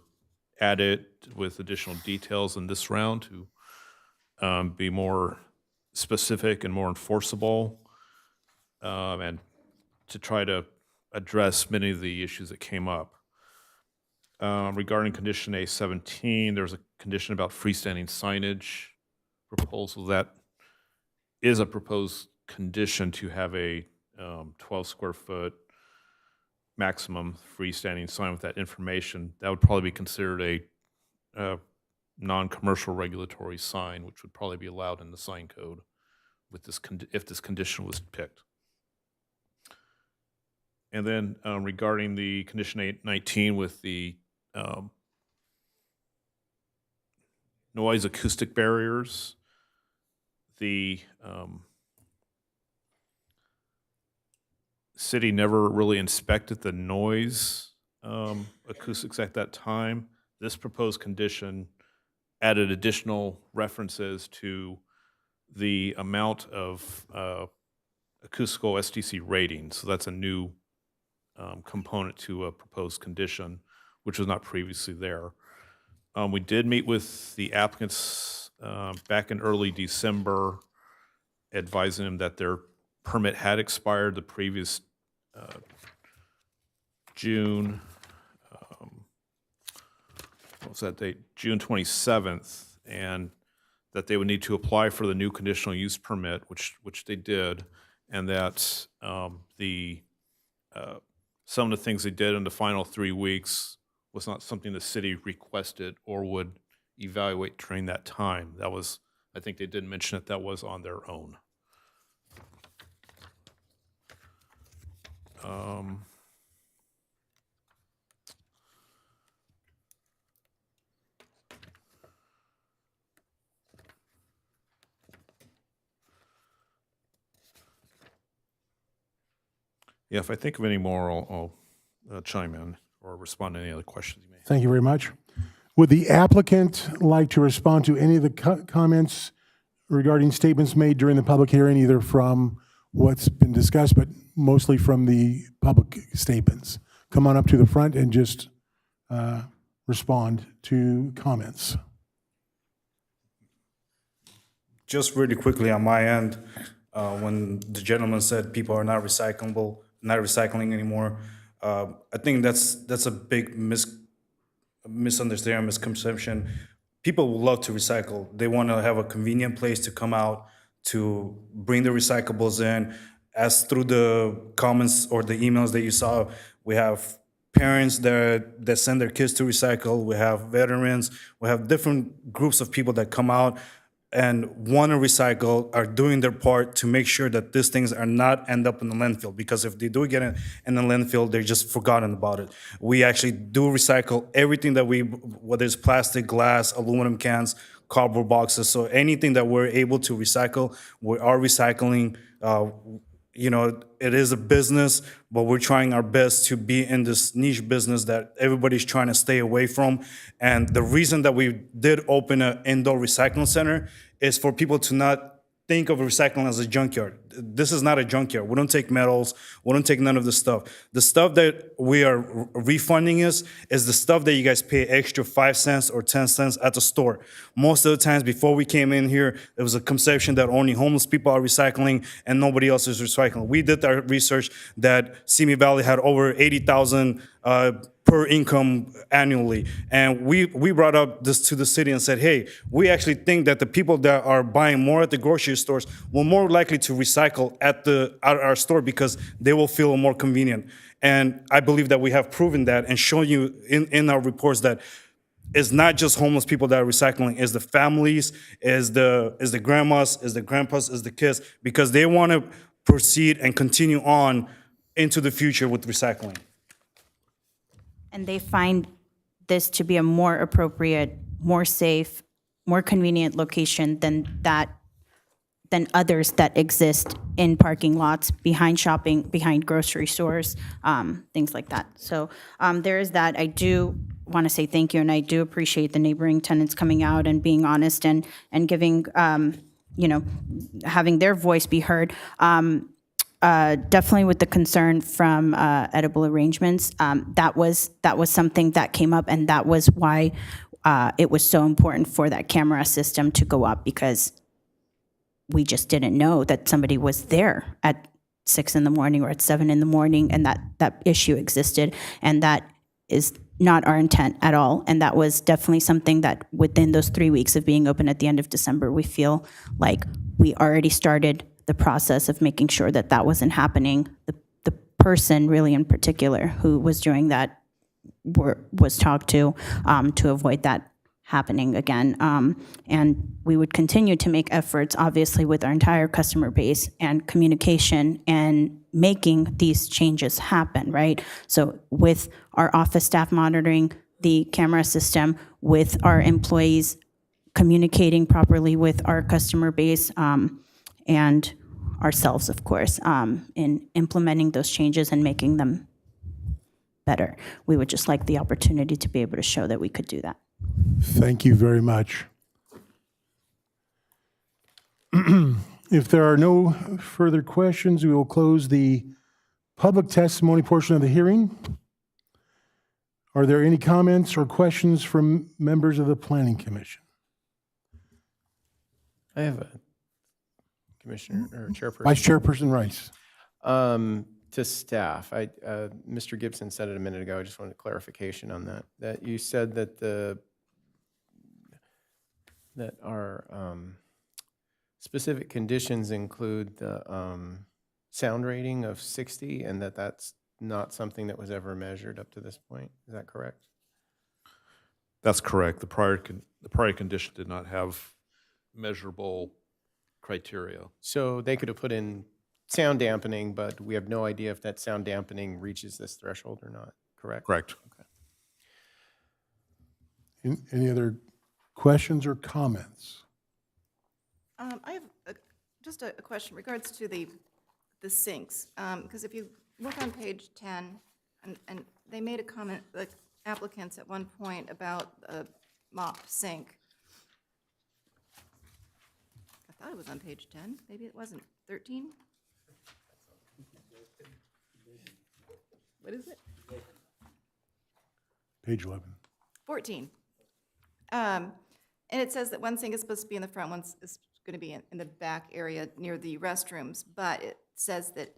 added with additional details in this round to be more specific and more enforceable, and to try to address many of the issues that came up. Regarding condition A17, there's a condition about freestanding signage proposal. That is a proposed condition to have a 12 square foot maximum freestanding sign with that information. That would probably be considered a non-commercial regulatory sign, which would probably be allowed in the sign code with this if this condition was picked. And then regarding the condition 819 with the noise acoustic barriers, the city never really inspected the noise acoustics at that time. This proposed condition added additional references to the amount of acoustical SDC rating. So that's a new component to a proposed condition, which was not previously there. We did meet with the applicants back in early December, advising them that their permit had expired the previous June, what was that date? June 27th, and that they would need to apply for the new conditional use permit, which they did, and that some of the things they did in the final 3 weeks was not something the city requested or would evaluate during that time. That was, I think they did mention that was on their own. Yeah, if I think of any more, I'll chime in or respond to any other questions you may have. Thank you very much. Would the applicant like to respond to any of the comments regarding statements made during the public hearing, either from what's been discussed, but mostly from the public statements? Come on up to the front and just respond to comments. Just really quickly on my end, when the gentleman said people are not recycling anymore, I think that's a big misunderstanding, misconception. People would love to recycle. They want to have a convenient place to come out to bring the recyclables in. As through the comments or the emails that you saw, we have parents that send their kids to recycle. We have veterans. We have different groups of people that come out and want to recycle, are doing their part to make sure that these things are not end up in the landfill. Because if they do get in the landfill, they're just forgotten about it. We actually do recycle everything that whether it's plastic, glass, aluminum cans, cardboard boxes. So anything that we're able to recycle, we are recycling. It is a business, but we're trying our best to be in this niche business that everybody's trying to stay away from. And the reason that we did open an indoor recycling center is for people to not think of recycling as a junkyard. This is not a junkyard. We don't take metals. We don't take none of the stuff. The stuff that we are refunding is the stuff that you guys pay extra 5 cents or 10 cents at the store. Most of the times before we came in here, there was a conception that only homeless people are recycling and nobody else is recycling. We did our research that Simi Valley had over 80,000 per income annually. And we brought up this to the city and said, hey, we actually think that the people that are buying more at the grocery stores will more likely to recycle at our store because they will feel more convenient. And I believe that we have proven that and shown you in our reports that it's not just homeless people that are recycling, it's the families, is the grandmas, is the grandpas, is the kids, because they want to proceed and continue on into the future with recycling. And they find this to be a more appropriate, more safe, more convenient location than others that exist in parking lots, behind shopping, behind grocery stores, things like that. So there is that. I do want to say thank you, and I do appreciate the neighboring tenants coming out and being honest and giving, having their voice be heard. Definitely with the concern from edible arrangements, that was something that came up, and that was why it was so important for that camera system to go up, because we just didn't know that somebody was there at 6 in the morning or at 7 in the morning, and that issue existed, and that is not our intent at all. And that was definitely something that within those 3 weeks of being open at the end of December, we feel like we already started the process of making sure that that wasn't happening. The person really in particular who was doing that was talked to avoid that happening again. And we would continue to make efforts, obviously, with our entire customer base and communication and making these changes happen, right? So with our office staff monitoring the camera system, with our employees communicating properly with our customer base, and ourselves, of course, in implementing those changes and making them better. We would just like the opportunity to be able to show that we could do that. Thank you very much. If there are no further questions, we will close the public testimony portion of the hearing. Are there any comments or questions from members of the Planning Commission? I have a Commissioner or Chairperson. Vice Chairperson Rice. To staff, Mr. Gibson said it a minute ago. I just wanted clarification on that. That you said that our specific conditions include the sound rating of 60, and that's not something that was ever measured up to this point. Is that correct? That's correct. The prior condition did not have measurable criteria. So they could have put in sound dampening, but we have no idea if that sound dampening reaches this threshold or not, correct? Correct. Okay. Any other questions or comments? I have just a question in regards to the sinks, because if you look on page 10, And they made a comment, like applicants at one point, about a mop sink. I thought it was on page 10, maybe it wasn't. 13? What is it? Page 11. 14. And it says that one sink is supposed to be in the front, one is going to be in the back area near the restrooms, but it says that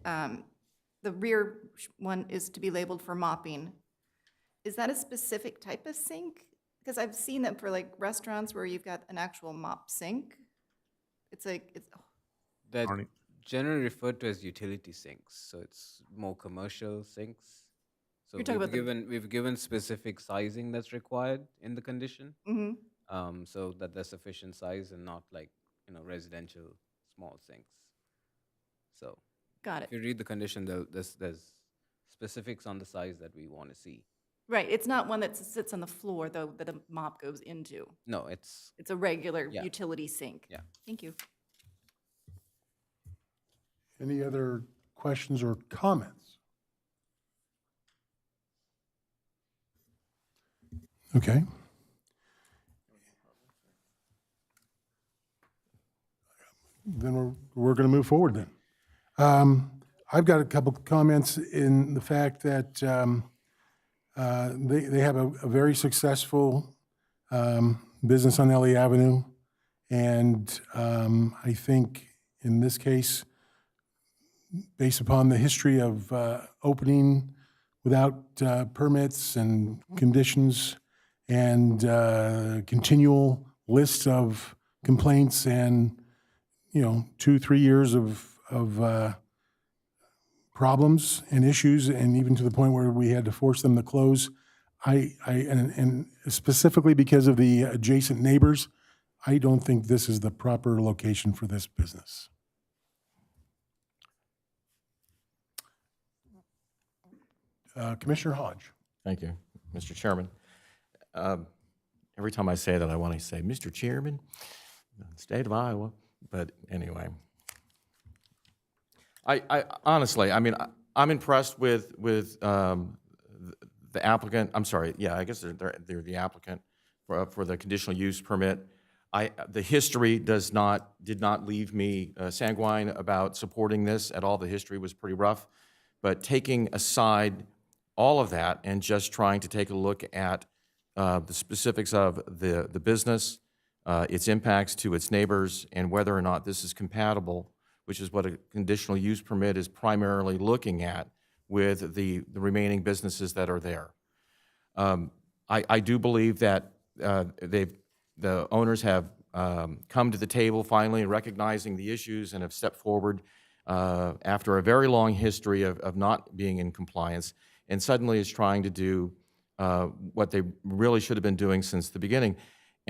the rear one is to be labeled for mopping. Is that a specific type of sink? Because I've seen them for like restaurants where you've got an actual mop sink. It's like, it's, That generally referred to as utility sinks, so it's more commercial sinks. So You're talking about we've given specific sizing that's required in the condition, mhm. so that they're sufficient size and not like, residential small sinks. So Got if it. you read the condition, there's specifics on the size that we want to see. Right, it's not one that sits on the floor, though, that a mop goes into. No, it's It's a regular Yeah. utility sink. Yeah. Thank you. Any other questions or comments? Okay. Then we're going to move forward then. I've got a couple of comments in the fact that they have a very successful business on Ellie Avenue. And I think in this case, based upon the history of opening without permits and conditions and continual lists of complaints and, 2-3 years of problems and issues, and even to the point where we had to force them to close. And specifically because of the adjacent neighbors, I don't think this is the proper location for this business. Commissioner Hodge. Thank you, Mr. Chairman. Every time I say that, I want to say, Mr. Chairman, state of Iowa. But anyway, I honestly, I'm impressed with the applicant. I'm sorry, yeah, I guess they're the applicant for the conditional use permit. The history did not leave me sanguine about supporting this at all. The history was pretty rough, but taking aside all of that and just trying to take a look at the specifics of the business, its impacts to its neighbors, and whether or not this is compatible, which is what a conditional use permit is primarily looking at with the remaining businesses that are there. I do believe that the owners have come to the table finally recognizing the issues and have stepped forward after a very long history of not being in compliance, and suddenly is trying to do what they really should have been doing since the beginning.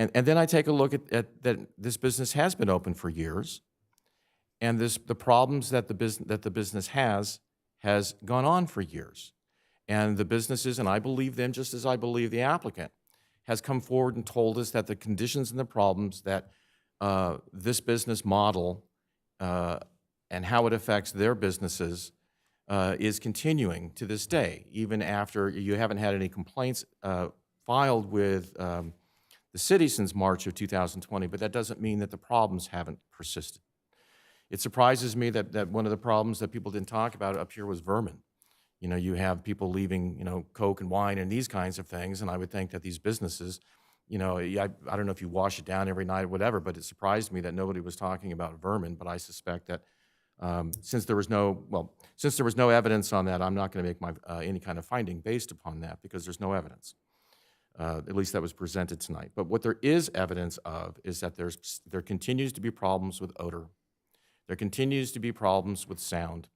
And then I take a look at that this business has been open for years, and the problems that the business has gone on for years. And the businesses, and I believe them just as I believe the applicant, has come forward and told us that the conditions and the problems that this business model and how it affects their businesses is continuing to this day, even after you haven't had any complaints filed with the city since March of 2020, but that doesn't mean that the problems haven't persisted. It surprises me that one of the problems that people didn't talk about up here was vermin. You have people leaving, Coke and wine and these kinds of things, and I would think that these businesses, I don't know if you wash it down every night or whatever, but it surprised me that nobody was talking about vermin, but I suspect that since there was no evidence on that, I'm not going to make any kind of finding based upon that because there's no evidence. At least that was presented tonight. But what there is evidence of is that there continues to be problems with odor. There continues to be problems with sound.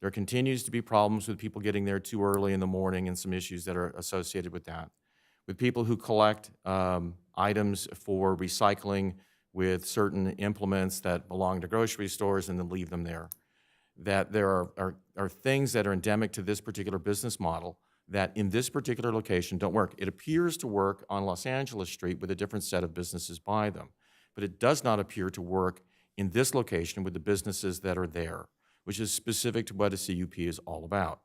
There continues to be problems with people getting there too early in the morning and some issues that are associated with that. With people who collect items for recycling with certain implements that belong to grocery stores and then leave them there. That there are things that are endemic to this particular business model that in this particular location don't work. It appears to work on Los Angeles Street with a different set of businesses by them, but it does not appear to work in this location with the businesses that are there, which is specific to what a CUP is all about,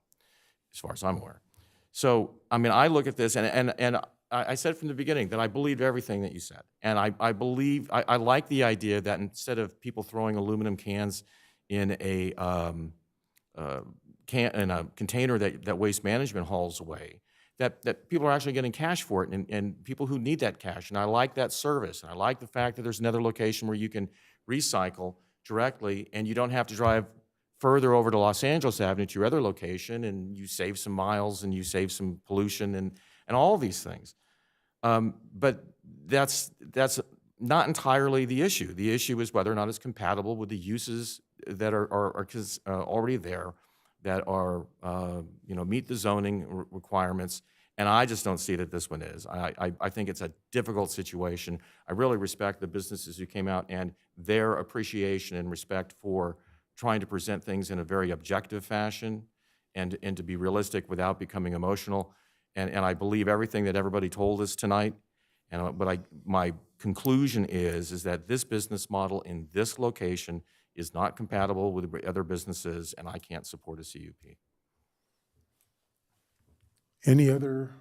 as far as I'm aware. So, I mean, I look at this, and I said from the beginning that I believe everything that you said. And I believe, I like the idea that instead of people throwing aluminum cans in a container that Waste Management hauls away, that people are actually getting cash for it, and people who need that cash. And I like that service. And I like the fact that there's another location where you can recycle directly, and you don't have to drive further over to Los Angeles Avenue to your other location, and you save some miles, and you save some pollution, and all these things. But that's not entirely the issue. The issue is whether or not it's compatible with the uses that are already there, that are meet the zoning requirements. And I just don't see that this one is. I think it's a difficult situation. I really respect the businesses who came out and their appreciation and respect for trying to present things in a very objective fashion and to be realistic without becoming emotional. And I believe everything that everybody told us tonight. But my conclusion is that this business model in this location is not compatible with other businesses, and I can't support a CUP. Any other?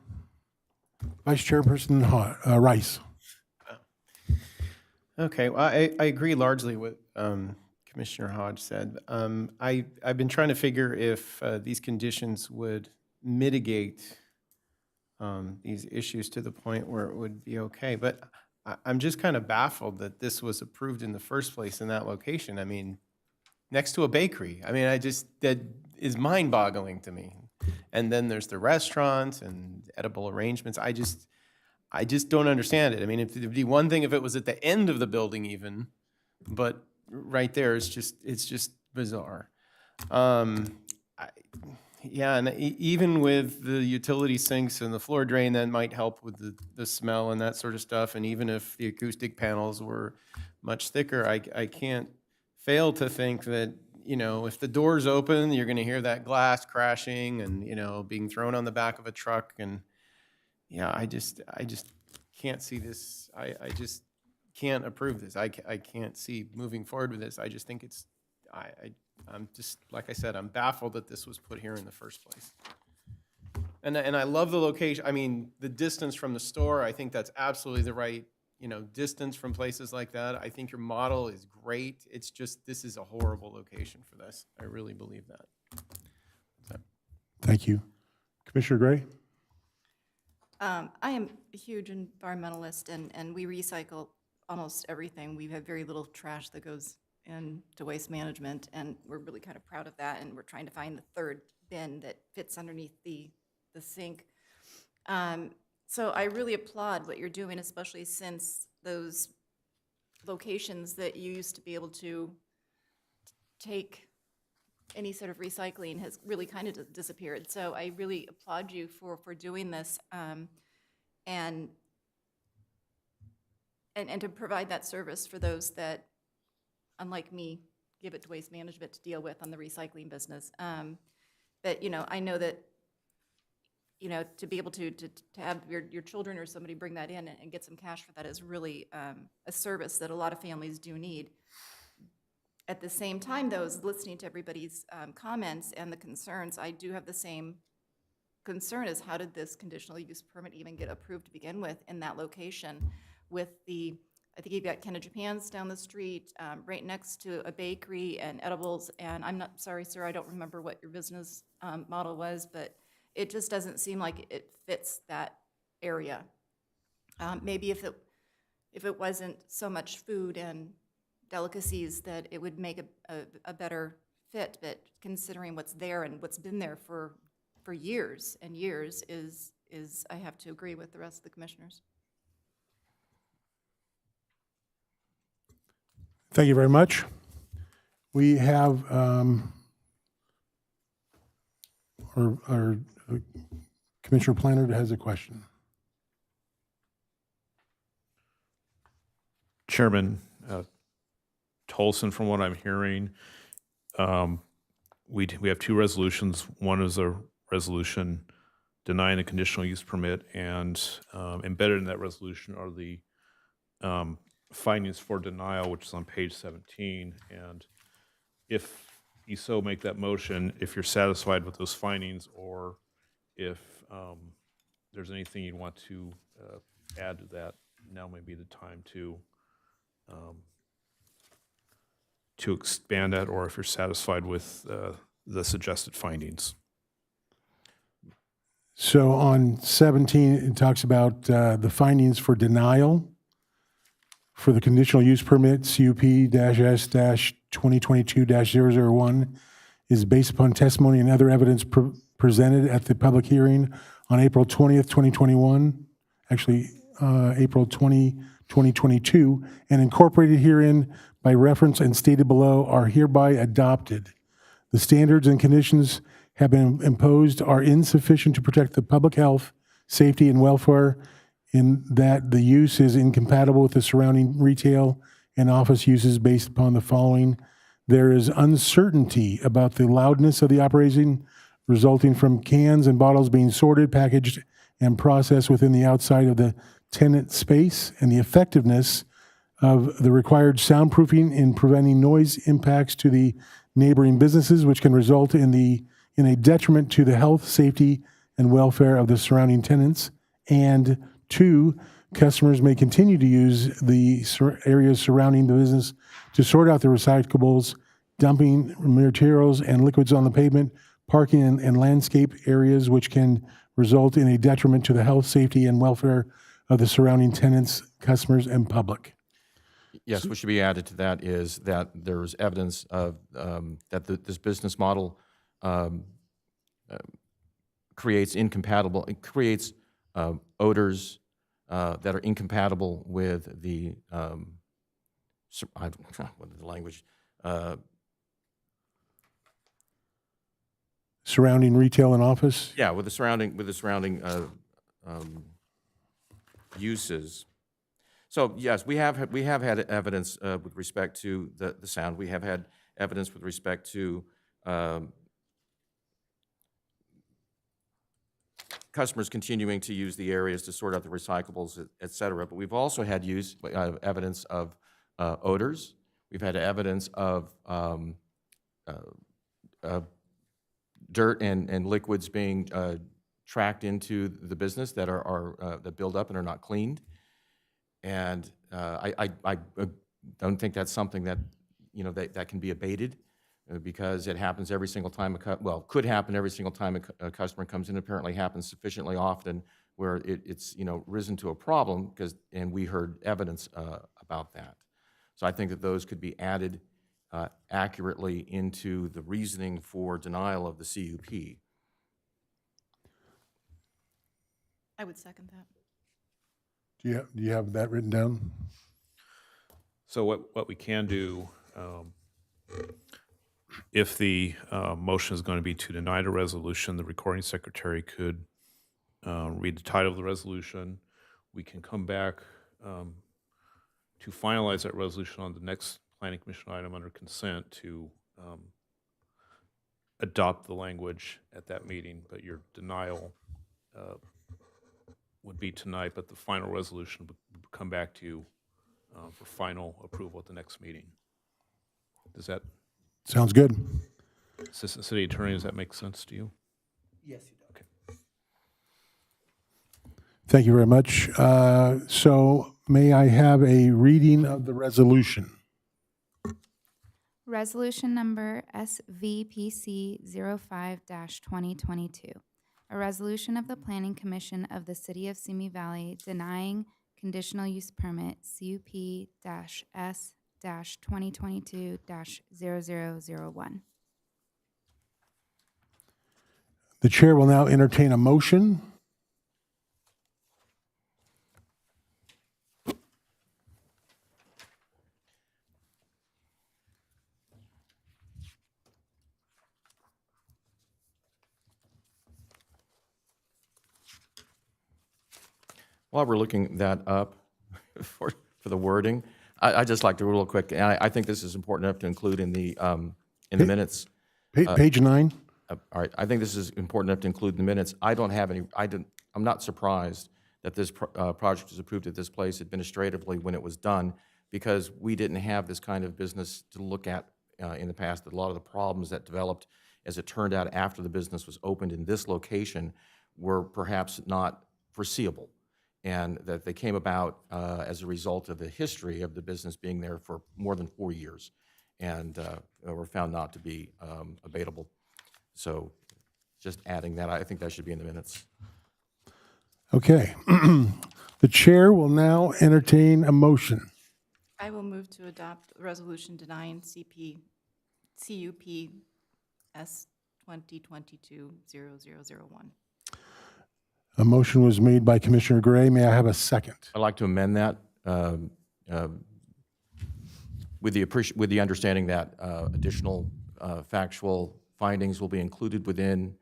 Vice Chairperson Rice. Okay, well, I agree largely with Commissioner Hodge said. I've been trying to figure if these conditions would mitigate these issues to the point where it would be okay. But I'm just kind of baffled that this was approved in the first place in that location. I mean, next to a bakery. I mean, that is mind-boggling to me. And then there's the restaurants and edible arrangements. I just don't understand it. I mean, it'd be one thing if it was at the end of the building even, but right there, it's just bizarre. Yeah, and even with the utility sinks and the floor drain, that might help with the smell and that sort of stuff. And even if the acoustic panels were much thicker, I can't fail to think that, if the door's open, you're going to hear that glass crashing and, being thrown on the back of a truck. And yeah, I just can't see this. I just can't approve this. I can't see moving forward with this. I just think I'm just, like I said, I'm baffled that this was put here in the first place. And I love the location. I mean, the distance from the store, I think that's absolutely the right, distance from places like that. I think your model is great. It's just, this is a horrible location for this. I really believe that. So. Thank you. Commissioner Gray? I am a huge environmentalist, and we recycle almost everything. We have very little trash that goes into waste management, and we're really kind of proud of that, and we're trying to find the third bin that fits underneath the sink. So I really applaud what you're doing, especially since those locations that you used to be able to take any sort of recycling has really kind of disappeared. So I really applaud you for doing this, and to provide that service for those that, unlike me, give it to Waste Management to deal with on the recycling business. But, I know that, to be able to have your children or somebody bring that in and get some cash for that is really a service that a lot of families do need. At the same time, though, as listening to everybody's comments and the concerns, I do have the same concern as how did this conditional use permit even get approved to begin with in that location with I think you've got Canada Japan's down the street, right next to a bakery and edibles. And I'm not, sorry, sir, I don't remember what your business model was, but it just doesn't seem like it fits that area. Maybe if it wasn't so much food and delicacies that it would make a better fit, but considering what's there and what's been there for years and years is I have to agree with the rest of the commissioners. Thank you very much. We have our Commissioner Planner has a question. Chairman Tolson, from what I'm hearing, we have two resolutions. One is a resolution denying the conditional use permit, and embedded in that resolution are the findings for denial, which is on page 17. And if you so make that motion, if you're satisfied with those findings, or if there's anything you'd want to add to that, now may be the time to expand that, or if you're satisfied with the suggested findings. So on 17, it talks about the findings for denial for the conditional use permit, CUP-S-2022-001, is based upon testimony and other evidence presented at the public hearing on April 20th, 2021, actually April 20, 2022, and incorporated herein by reference and stated below are hereby adopted. The standards and conditions have been imposed are insufficient to protect the public health, safety, and welfare in that the use is incompatible with the surrounding retail and office uses based upon the following. There is uncertainty about the loudness of the operation resulting from cans and bottles being sorted, packaged, and processed within the outside of the tenant space, and the effectiveness of the required soundproofing in preventing noise impacts to the neighboring businesses, which can result in a detriment to the health, safety, and welfare of the surrounding tenants. And 2, customers may continue to use the areas surrounding the business to sort out the recyclables, dumping materials and liquids on the pavement, parking and landscape areas, which can result in a detriment to the health, safety, and welfare of the surrounding tenants, customers, and public. Yes, what should be added to that is that there's evidence of, that this business model creates odors that are incompatible with the, what is the language? Surrounding retail and office? Yeah, with the surrounding uses. So yes, we have had evidence with respect to the sound. We have had evidence with respect to customers continuing to use the areas to sort out the recyclables, et cetera. But we've also had evidence of odors. We've had evidence of dirt and liquids being tracked into the business that that build up and are not cleaned. And I don't think that's something that that can be abated, because it happens every single time could happen every single time a customer comes in. Apparently happens sufficiently often where it's risen to a problem, and we heard evidence about that. So I think that those could be added accurately into the reasoning for denial of the CUP. I would second that. Do you have that written down? So what we can do, if the motion is going to be to deny the resolution, the recording secretary could read the title of the resolution. We can come back to finalize that resolution on the next Planning Commission item under consent to adopt the language at that meeting, but your denial would be tonight, but the final resolution would come back to you for final approval at the next meeting. Does that? Sounds good. Assistant City Attorney, does that make sense to you? Yes, you do. Okay. Thank you very much. So may I have a reading of the resolution? Resolution number SVPC 05-2022. A resolution of the Planning Commission of the City of Simi Valley denying conditional use permit CUP-S-2022-0001. The chair will now entertain a motion. While we're looking that up for the wording, I just like to real quick, and I think this is important enough to include in the minutes. Page 9. All right, I think this is important enough to include in the minutes. I'm not surprised that this project was approved at this place administratively when it was done, because we didn't have this kind of business to look at in the past. A lot of the problems that developed, as it turned out, after the business was opened in this location were perhaps not foreseeable, and that they came about as a result of the history of the business being there for more than 4 years, and were found not to be abatable. So just adding that, I think that should be in the minutes. Okay. The chair will now entertain a motion. I will move to adopt a resolution denying CUP S 2022-0001. A motion was made by Commissioner Gray. May I have a second? I'd like to amend that with the understanding that additional factual findings will be included within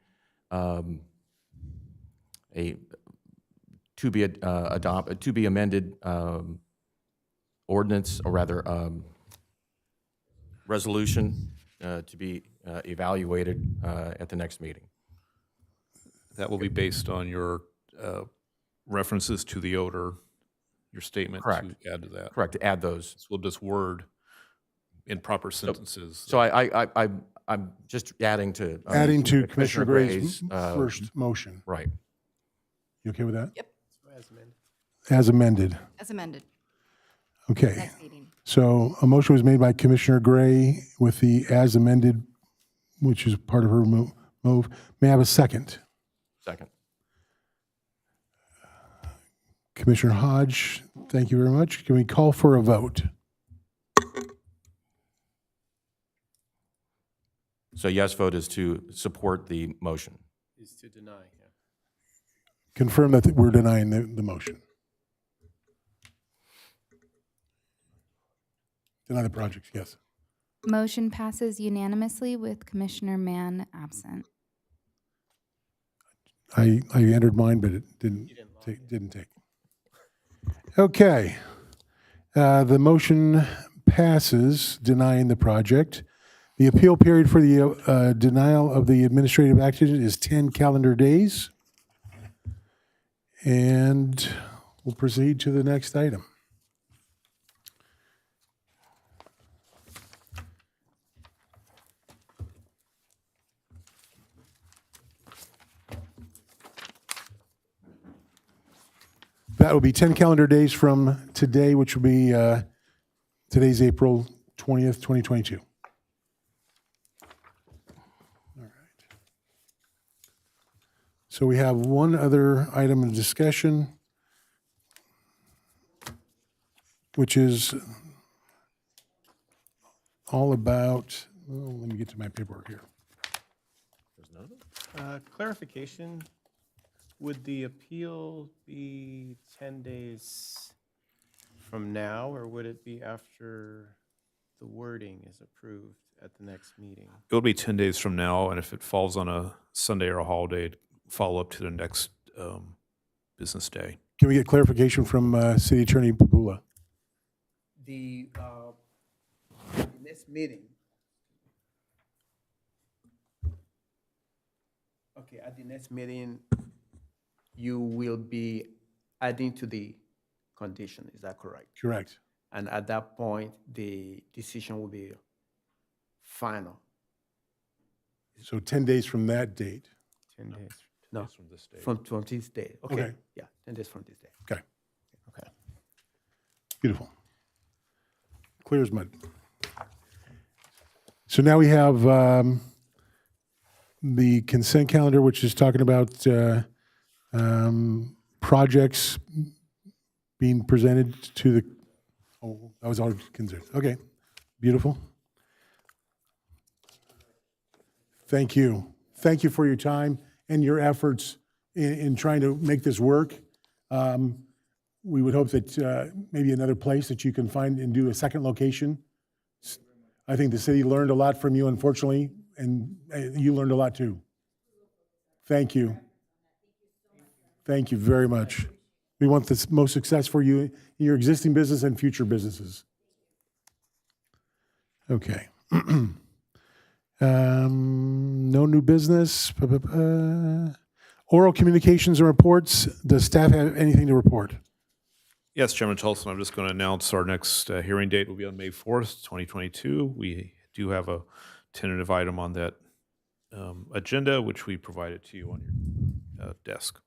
a to be amended ordinance, or rather resolution to be evaluated at the next meeting. That will be based on your references to the odor, your statement Correct. to add to that. Correct, to add those. So we'll just word in proper sentences. So I'm just adding to. Adding to Commissioner Gray's first motion. Right. You okay with that? Yep, As amended. as amended. Okay. Next meeting. So a motion was made by Commissioner Gray with the as amended, which is part of her move. May I have a second? Second. Commissioner Hodge, thank you very much. Can we call for a vote? So yes vote is to support the motion. Is to deny, yeah. Confirm that we're denying the motion. Deny the project, yes. Motion passes unanimously with Commissioner Mann absent. I entered mine, but it didn't take. Okay. The motion passes denying the project. The appeal period for the denial of the administrative action is 10 calendar days. And we'll proceed to the next item. That will be 10 calendar days from today, which will be today's April 20th, 2022. All right. So we have one other item of discussion, which is all about, oh, let me get to my paperwork here. Clarification, would the appeal be 10 days from now, or would it be after the wording is approved at the next meeting? It'll be 10 days from now, and if it falls on a Sunday or a holiday, follow up to the next business day. Can we get clarification from City Attorney Papula? The next meeting. Okay, at the next meeting, you will be adding to the condition, is that correct? Correct. And at that point, the decision will be final. So 10 days from that date. 10 days. No, From this day. from this day. Okay. Okay. Yeah, 10 days from this day. Okay. Okay. Beautiful. Clear as mud. So now we have the consent calendar, which is talking about projects being presented to the, oh, that was all consent. Okay, beautiful. Thank you. Thank you for your time and your efforts in trying to make this work. We would hope that maybe another place that you can find and do a second location. I think the city learned a lot from you, unfortunately, and you learned a lot too. Thank you. Thank you very much. We want the most success for you in your existing business and future businesses. Okay. No new business. Oral communications and reports. Does staff have anything to report? Yes, Chairman Tolson, I'm just going to announce our next hearing date will be on May 4th, 2022. We do have a tentative item on that agenda, which we provided to you on your desk.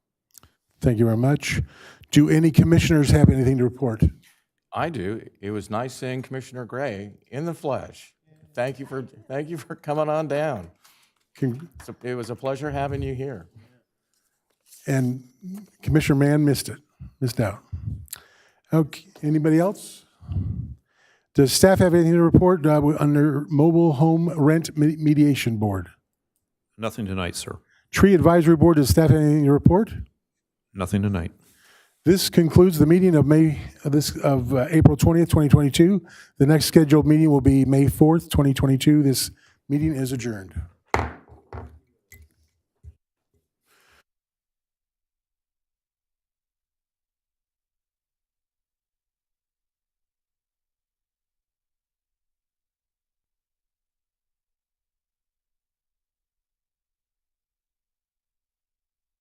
Thank you very much. Do any commissioners have anything to report? I do. It was nice seeing Commissioner Gray in the flesh. Thank you for coming on down. It was a pleasure having you here. And Commissioner Mann missed out. Okay, anybody else? Does staff have anything to report under Mobile Home Rent Mediation Board? Nothing tonight, sir. Tree Advisory Board, does staff have anything to report? Nothing tonight. This concludes the meeting of April 20th, 2022. The next scheduled meeting will be May 4th, 2022. This meeting is adjourned.